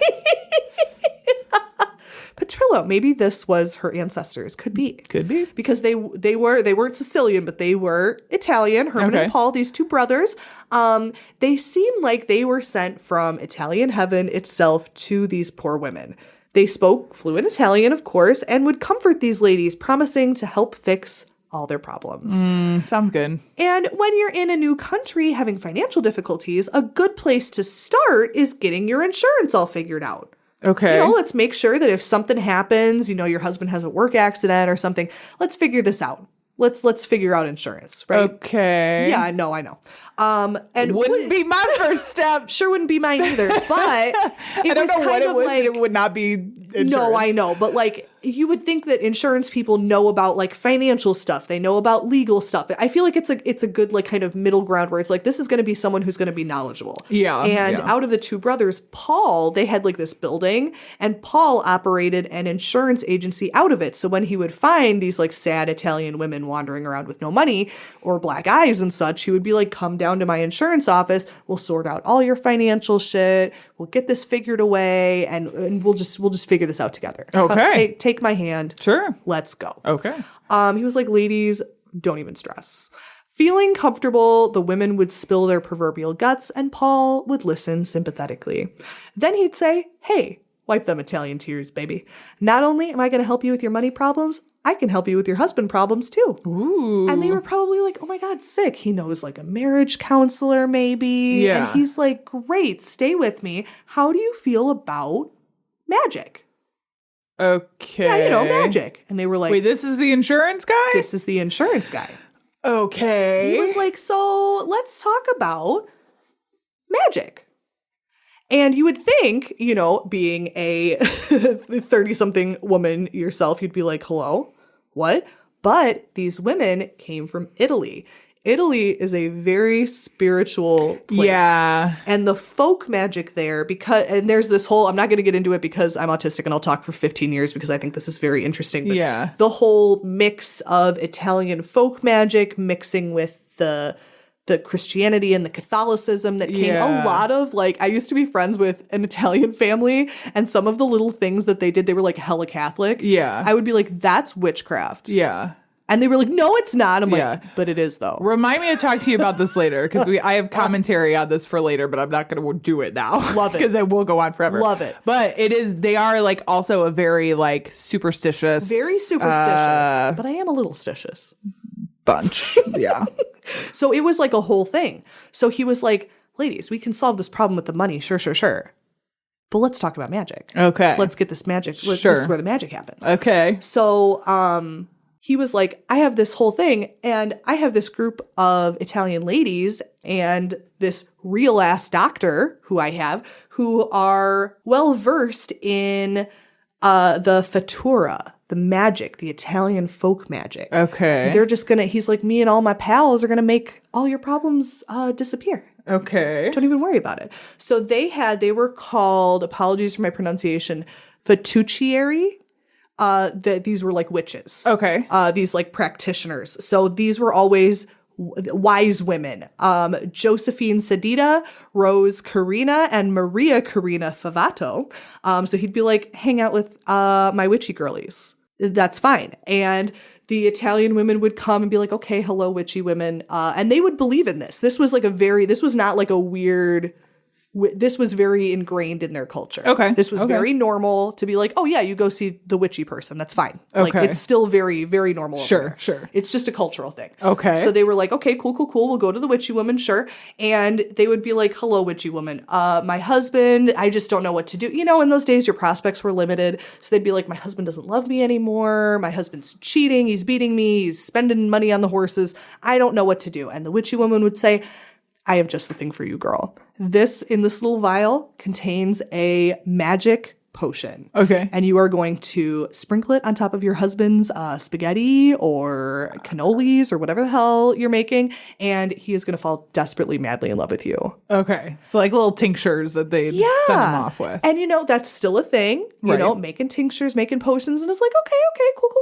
Petrillo. Maybe this was her ancestors. Could be. Could be. Because they weren't Sicilian, but they were Italian. Herman and Paul, these two brothers. They seem like they were sent from Italian heaven itself to these poor women. They spoke fluent Italian, of course, and would comfort these ladies, promising to help fix all their problems. Sounds good. And when you're in a new country having financial difficulties, a good place to start is getting your insurance all figured out. Okay. You know, let's make sure that if something happens, you know, your husband has a work accident or something, let's figure this out. Let's figure out insurance, right? Okay. Yeah, I know. And wouldn't be my first step. Sure wouldn't be mine either, but I don't know what it would, like, but it would not be insurance. No, I know, but like you would think that insurance people know about like financial stuff. They know about legal stuff. I feel like it's a good like kind of middle ground where it's like this is going to be someone who's going to be knowledgeable. Yeah. And out of the two brothers, Paul, they had like this building, and Paul operated an insurance agency out of it. So when he would find these like sad Italian women wandering around with no money or black eyes and such, he would be like, come down to my insurance office. We'll sort out all your financial shit. We'll get this figured away, and we'll just figure this out together. Okay. Take my hand. Sure. Let's go. Okay. He was like, ladies, don't even stress. Feeling comfortable, the women would spill their proverbial guts, and Paul would listen sympathetically. Then he'd say, hey, wipe them Italian tears, baby. Not only am I going to help you with your money problems, I can help you with your husband problems too. Ooh. And they were probably like, oh my God, sick. He knows like a marriage counselor maybe. Yeah. And he's like, great, stay with me. How do you feel about magic? Okay. Yeah, you know, magic. And they were like, wait, this is the insurance guy? this is the insurance guy. Okay. He was like, so let's talk about magic. And you would think, you know, being a 30-something woman yourself, you'd be like, hello, what? But these women came from Italy. Italy is a very spiritual place. Yeah. And the folk magic there, and there's this whole, I'm not going to get into it because I'm autistic and I'll talk for 15 years because I think this is very interesting. But yeah. The whole mix of Italian folk magic mixing with the Christianity and the Catholicism that came, a lot of, like, I used to be friends with an Italian family, and some of the little things that they did, they were like hella Catholic. Yeah. I would be like, that's witchcraft. Yeah. And they were like, no, it's not. I'm like, but it is though. Remind me to talk to you about this later, because I have commentary on this for later, but I'm not going to do it now. Love it. Because it will go on forever. Love it. But they are like also a very like superstitious. Very superstitious. But I am a little stitious. Bunch. Yeah. So it was like a whole thing. So he was like, ladies, we can solve this problem with the money. Sure. But let's talk about magic. Okay. Let's get this magic. Sure. This is where the magic happens. Okay. So he was like, I have this whole thing, and I have this group of Italian ladies and this real ass doctor who I have who are well versed in the fattura, the magic, the Italian folk magic. Okay. They're just gonna, he's like, me and all my pals are gonna make all your problems disappear. Okay. Don't even worry about it. So they were called, apologies for my pronunciation, fatucciari. These were like witches. Okay. These like practitioners. So these were always wise women. Josephine Sedita, Rose Carina, and Maria Carina Favato. So he'd be like, hang out with my witchy girlies. That's fine. And the Italian women would come and be like, okay, hello, witchy women. And they would believe in this. This was not like a weird... This was very ingrained in their culture. Okay. This was very normal to be like, oh yeah, you go see the witchy person. That's fine. Like, it's still very, very normal. Sure. It's just a cultural thing. Okay. So they were like, okay, cool. We'll go to the witchy woman, sure. And they would be like, hello, witchy woman. My husband, I just don't know what to do. You know, in those days, your prospects were limited. So they'd be like, my husband doesn't love me anymore. My husband's cheating. He's beating me. He's spending money on the horses. I don't know what to do. And the witchy woman would say, I have just the thing for you, girl. This, in this little vial, contains a magic potion. Okay. And you are going to sprinkle it on top of your husband's spaghetti or cannolis or whatever the hell you're making. And he is going to fall desperately, madly in love with you. Okay. So like little tinctures that they send him off with. And that's still a thing, you know, making tinctures, making potions. And it's like, okay,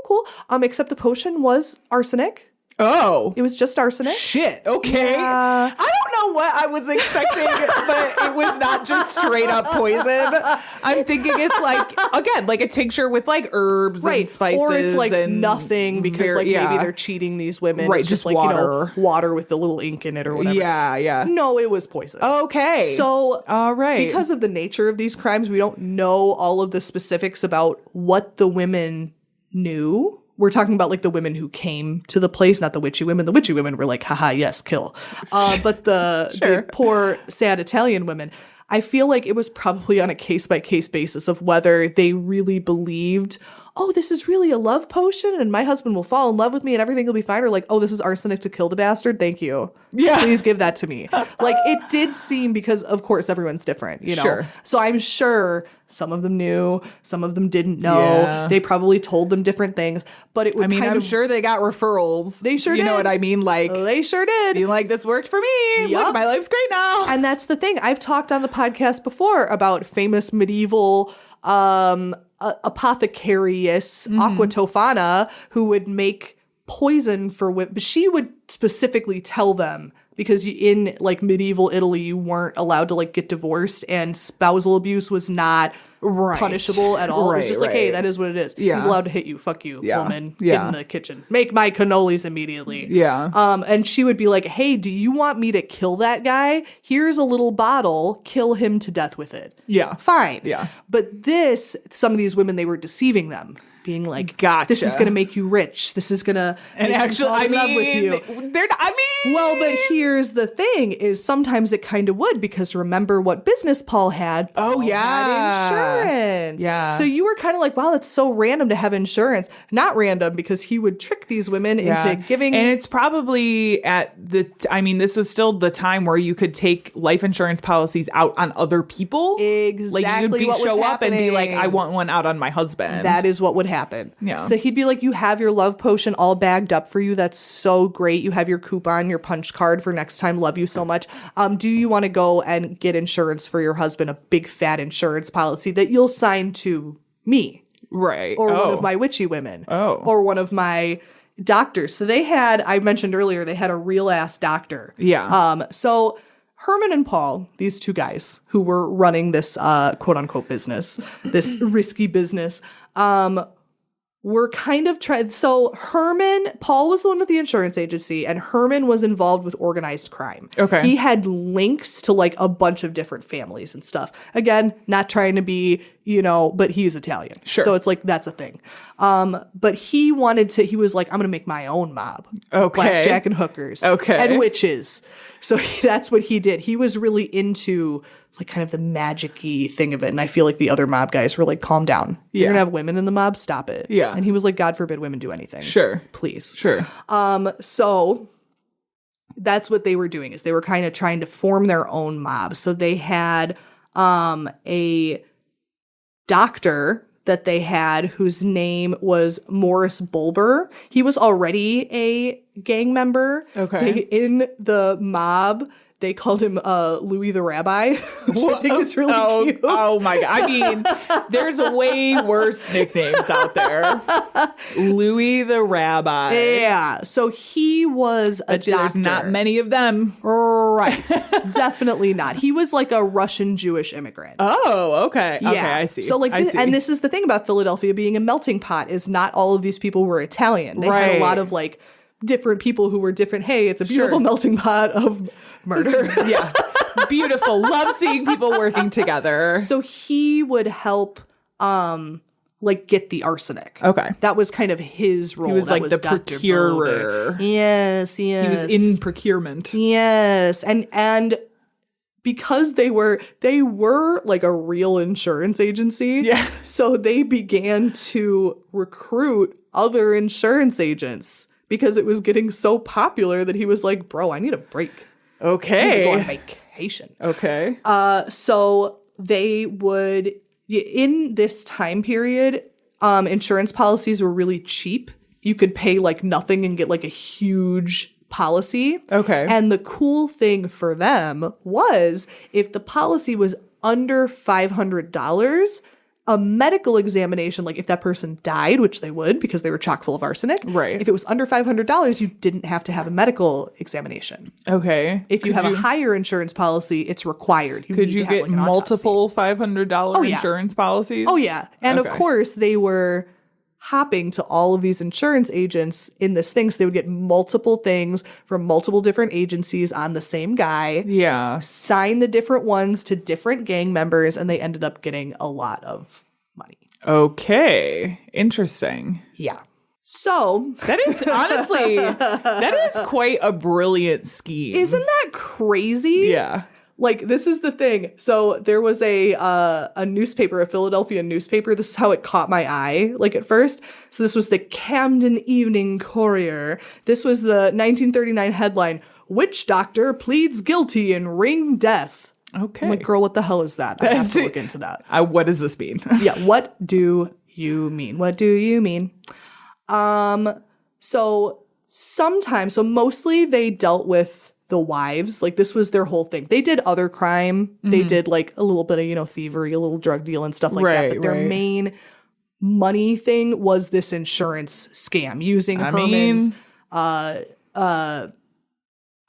cool. Except the potion was arsenic. Oh. It was just arsenic. Shit. Okay. Yeah. I don't know what I was expecting, but it was not just straight up poison. I'm thinking it's like, again, like a tincture with like herbs and spices. Or it's like and nothing because maybe they're cheating these women. Right, It's just like, water. Water with the little ink in it or whatever. Yeah. No, it was poison. Okay. So, all right. because of the nature of these crimes, we don't know all of the specifics about what the women knew. We're talking about like the women who came to the place, not the witchy women. The witchy women were like, haha, yes, kill. But the poor, sad Italian women, I feel like it was probably on a case-by-case basis of whether they really believed, oh, this is really a love potion and my husband will fall in love with me and everything will be fine. Or like, oh, this is arsenic to kill the bastard. Thank you. Yeah. Please give that to me. Like it did seem, because of course everyone's different, you know? Sure. So I'm sure some of them knew, some of them didn't know. Yeah. They probably told them different things, but it would I'm sure they got referrals. They sure did. You know did. what I mean? Like, they sure did. being like, this worked for me. Yup. Look, my life's great now. And that's the thing. I've talked on the podcast before about famous medieval apothecarius Aqua Tofana who would make poison for women. But she would specifically tell them, because in like medieval Italy, you weren't allowed to like get divorced and spousal abuse was not punishable at all. It was just like, hey, that is what it is. Yeah. He's allowed to hit you. Fuck you, woman. Yeah. Get in the kitchen. Make my cannolis immediately. Yeah. And she would be like, hey, do you want me to kill that guy? Here's a little bottle. Kill him to death with it. Yeah. Fine. Yeah. But some of these women, they were deceiving them. Being like, gotcha. This is going to make you rich. This is going to make actually, fall in love with you. Well, but here's the thing is sometimes it kind of would, because remember what business Paul had? Paul had insurance. Yeah. So you were kind of like, wow, it's so random to have insurance. Not random, because he would trick these women into giving. And it's probably this was still the time where you could take life insurance policies out on other people. Exactly. Like you could what was show up and be like, happening. I want one out on my husband. That is what would happen. Yeah. So he'd be like, you have your love potion all bagged up for you. That's so great. You have your coupon, your punch card for next time. Love you so much. Do you want to go and get insurance for your husband? A big fat insurance policy that you'll sign to me. Right. Or one of my witchy women. Oh. Or one of my doctors. So I mentioned earlier, they had a real ass doctor. Yeah. So Herman and Paul, these two guys who were running this quote unquote business, this risky business, were kind of so Paul was the one with the insurance agency, and Herman was involved with organized crime. Okay. He had links to like a bunch of different families and stuff. Again, not trying to be, but he's Italian. Sure. So it's like, that's a thing. But he was like, I'm going to make my own mob. Okay. Blackjack and hookers. Okay. And witches. So that's what he did. He was really into like kind of the magic-y thing of it. And I feel like the other mob guys were like, calm down. Yeah. You're going to have women in the mob? Stop it. Yeah. And he was like, God forbid women do anything. Sure. Please. Sure. So that's what they were doing, is they were kind of trying to form their own mob. So they had a doctor that they had whose name was Morris Bulber. He was already a gang member. Okay. In the mob, they called him Louis the Rabbi, which I think is really cute. Oh my God. I mean, there's way worse nicknames out there. Louis the Rabbi. Yeah. So he was a doctor. There's not many of them. Right. Definitely not. He was like a Russian Jewish immigrant. Oh, okay. Yeah. Okay, I see. So like, and this is the thing about Philadelphia being a melting pot, is not all of these people were Italian. They had a lot of like different people who were different. Hey, it's a beautiful melting pot of murder. Yeah. Beautiful. Love seeing people working together. So he would help like get the arsenic. Okay. That was kind of his role. He was that like the Dr. procurer. Bulber. Yes. He was in procurement. Yes. And because they were like a real insurance agency. Yeah. So they began to recruit other insurance agents because it was getting so popular that he was like, bro, I need a break. Okay. I need to go on vacation. Okay. So they would in this time period, insurance policies were really cheap. You could pay like nothing and get like a huge policy. Okay. And the cool thing for them was if the policy was under $500, a medical examination, like if that person died, which they would because they were chock full of arsenic. Right. If it was under $500, you didn't have to have a medical examination. Okay. If you have a higher insurance policy, it's required. Could you get multiple $500 insurance policies? Oh, yeah. And of course, they were hopping to all of these insurance agents in this thing. So they would get multiple things from multiple different agencies on the same guy. Yeah. Sign the different ones to different gang members, and they ended up getting a lot of money. Okay. Interesting. Yeah. So that is honestly, that is quite a brilliant scheme. Isn't that crazy? Yeah. Like, this is the thing. So there was a newspaper, a Philadelphia newspaper. This is how it caught my eye, like, at first. So this was the Camden Evening Courier. This was the 1939 headline, "Witch Doctor Pleads Guilty in Ring Death." Okay. I'm like, girl, what the hell is that? I have to look into that. What does this mean? Yeah, what do you mean? What do you mean? So sometimes, so mostly they dealt with the wives. Like, this was their whole thing. They did other crime. They did like a little bit of, thievery, a little drug deal and stuff like that. But their main money thing was this insurance scam using Herman's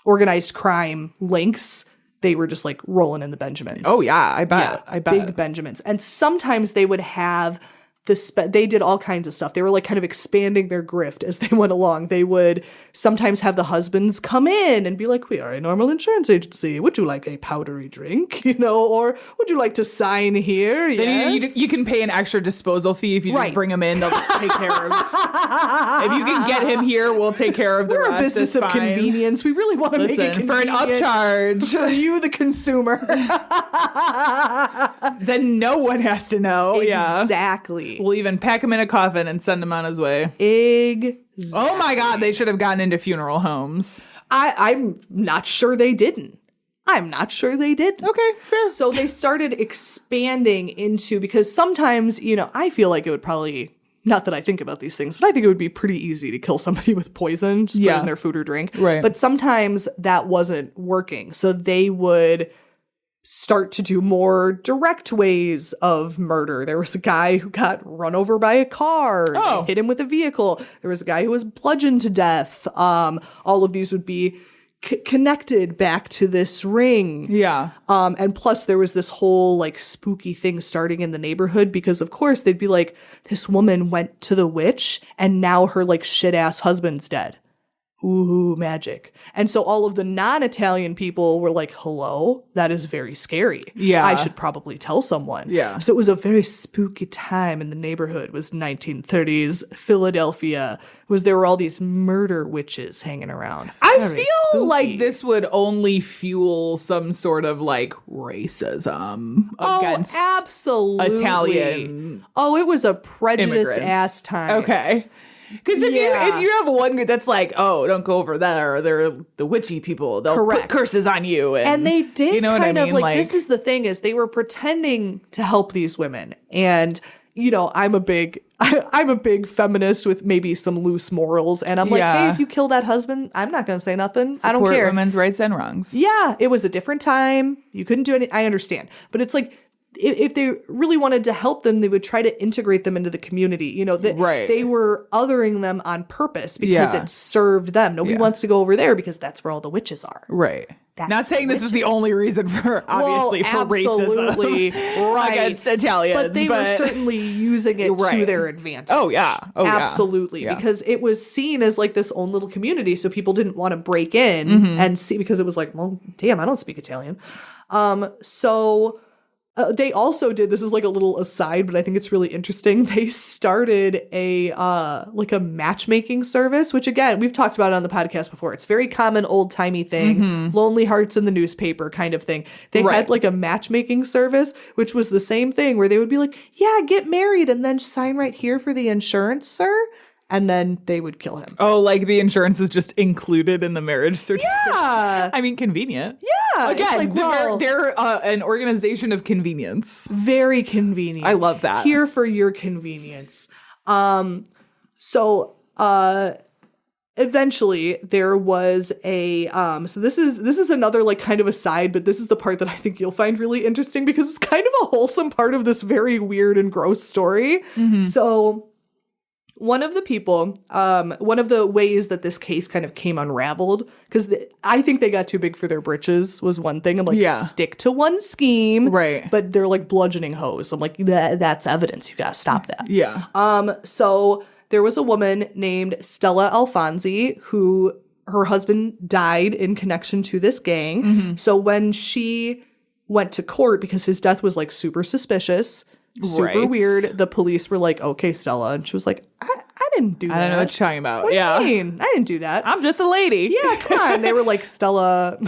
organized crime links. They were just like rolling in the Benjamins. Oh yeah, I bet. Yeah, I bet. Big Benjamins. And sometimes they would have they did all kinds of stuff. They were like kind of expanding their grift as they went along. They would sometimes have the husbands come in and be like, "We are a normal insurance agency. Would you like a powdery drink? Or would you like to sign here?" Yes. You can pay an extra disposal fee if you just bring him in. They'll just take care of. If you can get him here, we'll take care of the rest. We're a business of convenience. We really want to make it convenient for an upcharge for you, the consumer. Then no one has to know. Exactly. We'll even pack him in a coffin and send him on his way. Exactly. Oh my God, they should have gotten into funeral homes. I'm not sure they didn't. Okay, fair. So they started expanding into, because sometimes, I feel like it would probably, not that I think about these things, but I think it would be pretty easy to kill somebody with poison, just put in their food or drink. Right. But sometimes that wasn't working. So they would start to do more direct ways of murder. There was a guy who got run over by a car. Oh. They hit him with a vehicle. There was a guy who was bludgeoned to death. All of these would be connected back to this ring. Yeah. And plus there was this whole like spooky thing starting in the neighborhood, because of course they'd be like, this woman went to the witch and now her like shit ass husband's dead. Ooh, magic. And so all of the non-Italian people were like, hello, that is very scary. Yeah. I should probably tell someone. Yeah. So it was a very spooky time in the neighborhood. It was 1930s Philadelphia. There were all these murder witches hanging around. I Very feel spooky. like this would only fuel some sort of like racism against absolutely. Italian. Oh, it was a prejudiced immigrants. ass time. Okay. Because if you have one that's like, oh, don't go over there, they're the witchy people, they'll put curses on you. And they did you know what I mean? like, this is the thing, is they were pretending to help these women. And, I'm a big feminist with maybe some loose morals. And I'm like, hey, if you kill that husband, I'm not going to say nothing. I don't care. Women's rights and wrongs. Yeah, it was a different time. You couldn't do anything. I understand. But it's like, if they really wanted to help them, they would try to integrate them into the community. They were othering them on purpose because it served them. Nobody wants to go over there because that's where all the witches are. Right. That's not saying this is the only reason for, obviously, for racism against Italians. But they were certainly using it to their advantage. Oh, yeah. Absolutely. Yeah. Because it was seen as like this own little community. So people didn't want to break in and see, because it was like, well, damn, I don't speak Italian. They also did, this is like a little aside, but I think it's really interesting. They started a matchmaking service, which again, we've talked about it on the podcast before. It's very common old timey thing, Lonely Hearts in the newspaper kind of thing. They had like a matchmaking service, which was the same thing, where they would be like, yeah, get married and then sign right here for the insurance, sir. and then they would kill him. Oh, like the insurance is just included in the marriage certificate. Yeah. I mean, convenient. Yeah. Again, it's like, well, they're an organization of convenience. very convenient. I love that. Here for your convenience. Eventually there was a so this is another like kind of aside, but this is the part that I think you'll find really interesting because it's kind of a wholesome part of this very weird and gross story. So one of the people, one of the ways that this case kind of came unraveled, because I think they got too big for their britches was one thing. I'm like, stick to one scheme. Right. But they're like bludgeoning hoes. I'm like, that's evidence. You got to stop that. Yeah. So there was a woman named Stella Alfonsi who her husband died in connection to this gang. So when she went to court, because his death was like super suspicious, super weird, the police were like, okay, Stella. And she was like, I didn't do that. I don't know what you're talking about. What do you mean? I didn't do that. I'm just a lady. Yeah, come on. They were like, Stella.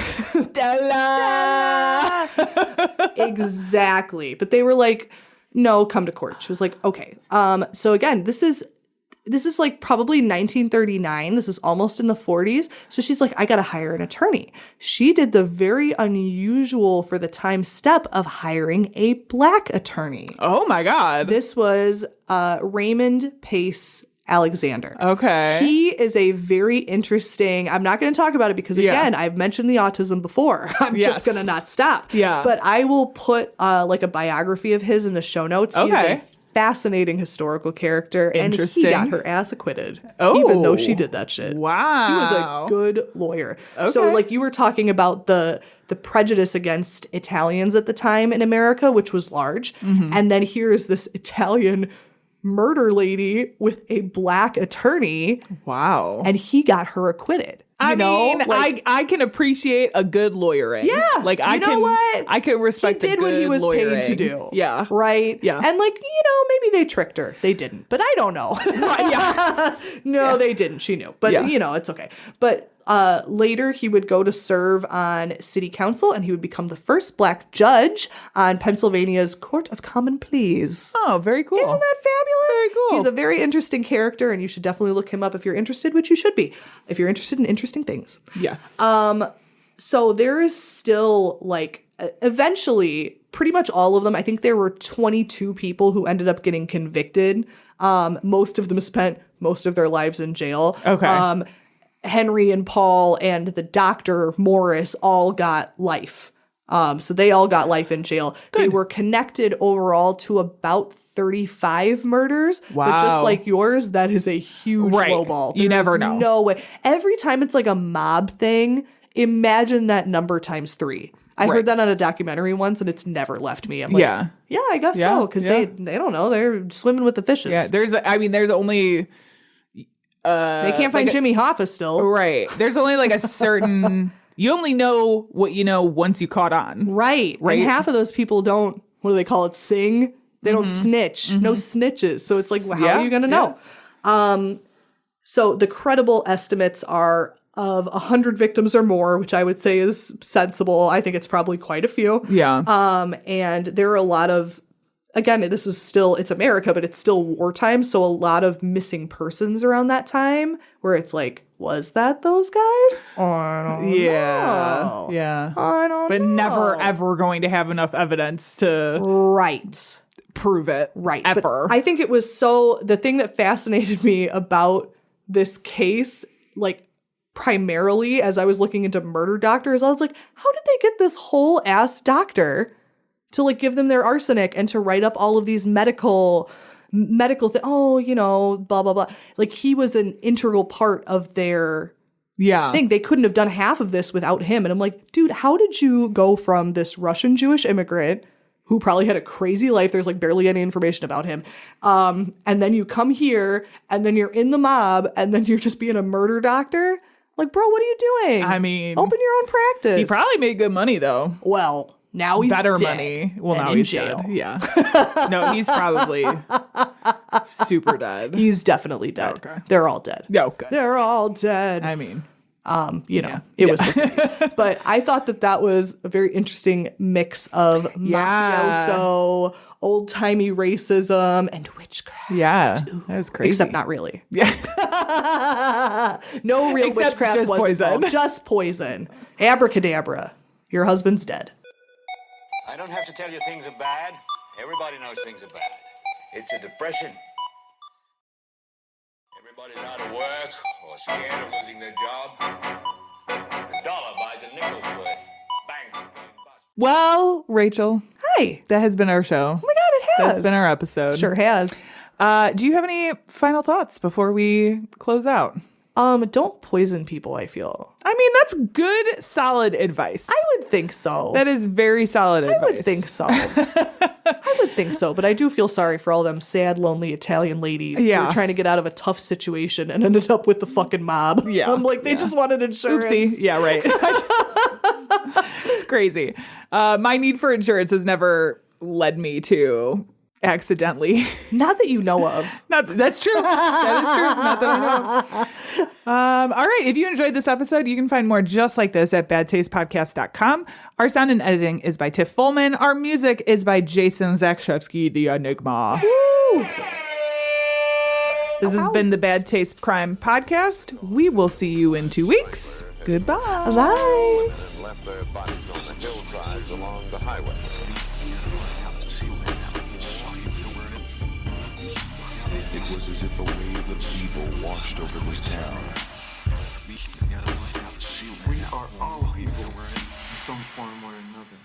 Exactly. But they were like, no, come to court. She was like, okay. So again, this is like probably 1939. This is almost in the 40s. So she's like, I got to hire an attorney. She did the very unusual for the time step of hiring a black attorney. Oh my God. This was Raymond Pace Alexander. Okay. He is a very interesting, I'm not going to talk about it because again, I've mentioned the autism before. I'm just going to not stop. Yeah. But I will put like a biography of his in the show notes. Okay. He's a fascinating historical character. Interesting. And he got her ass acquitted. Oh. Even though she did that shit. Wow. He was a good lawyer. Okay. So like you were talking about the prejudice against Italians at the time in America, which was large. And then here's this Italian murder lady with a black attorney. Wow. And he got her acquitted. I know? mean, Like, I can appreciate a good lawyering. yeah. Like I you know can what? I can respect he a did good what he was lawyering. paid to do. Yeah. Right? Yeah. And like, maybe they tricked her. They didn't. But I don't know. No, they didn't. She knew. But it's okay. But later he would go to serve on city council and he would become the first black judge on Pennsylvania's Court of Common Pleas. Oh, very cool. Isn't that fabulous? Very cool. He's a very interesting character and you should definitely look him up if you're interested, which you should be, if you're interested in interesting things. Yes. So there is still like eventually pretty much all of them. I think there were 22 people who ended up getting convicted. Most of them spent most of their lives in jail. Okay. Henry and Paul and the doctor Morris all got life. So they all got life in jail. Good. They were connected overall to about 35 murders. Wow. But just like yours, that is a huge lowball. You never know. No way. Every time it's like a mob thing, imagine that number times 3. I heard that on a documentary once and it's never left me. I'm like, yeah, I guess so. Because they don't know. They're swimming with the fishes. Yeah, there's only... they can't find Jimmy Hoffa still. Right. There's only like a certain... You only know what you know once you caught on. Right. And half of those people don't, what do they call it, sing? They don't snitch. No snitches. So it's like, well, how are you going to know? So the credible estimates are of 100 victims or more, which I would say is sensible. I think it's probably quite a few. Yeah. And there are a lot of, again, this is still, it's America, but it's still wartime. So a lot of missing persons around that time where it's like, was that those guys? I don't know. Yeah. I don't know. But never, ever going to have enough evidence to prove it. Right. Ever. But I think it was the thing that fascinated me about this case, like primarily as I was looking into murder doctors, I was like, how did they get this whole ass doctor to like give them their arsenic and to write up all of these medical thing? Oh, blah, blah, blah. Like he was an integral part of their thing. They couldn't have done half of this without him. And I'm like, dude, how did you go from this Russian Jewish immigrant who probably had a crazy life? There's like barely any information about him. And then you come here and then you're in the mob and then you're just being a murder doctor. Like, bro, what are you doing? I mean, open your own practice. He probably made good money though. Well, now he's better dead money. Well, now in he's jail. dead. Yeah. No, he's probably super dead. He's definitely dead. Okay. They're all dead. Yeah, okay. They're all dead. I mean, It was the but I thought that was a very interesting mix of mafioso, old-timey racism, and witchcraft. Yeah, that was crazy. Except not really. Yeah. No real Except witchcraft just was poison. involved. Just poison. Abracadabra. Your husband's dead. I don't have to tell you things are bad. Everybody knows things are bad. It's a depression. Everybody's out of work or scared of losing their job. The dollar buys a nickel's worth. Banks are going bust. Well, Rachel, Hi. that has been our show. Oh my God, it has. That's been our episode. Sure has. Do you have any final thoughts before we close out? Don't poison people, I feel. I mean, that's good, solid advice. I would think so. That is very solid advice. I would think so. I would think so, but I do feel sorry for all them sad, lonely Italian ladies who were trying to get out of a tough situation and ended up with the fucking mob. Yeah. I'm like, they just wanted insurance. Oopsie. Yeah, right. It's crazy. My need for insurance has never led me to accidentally. Not that you know of. That's true. That is true. Not that I know. All right. If you enjoyed this episode, you can find more just like this at badtastepodcast.com. Our sound and editing is by Tiff Fullman. Our music is by Jason Zakshevsky, the Enigma. Woo! This has been the Bad Taste Crime Podcast. We will see you in 2 weeks. Goodbye. Bye. And left their bodies on the hillsides along the highway. It was as if a wave of evil washed over this town. We are all evil in some form or another.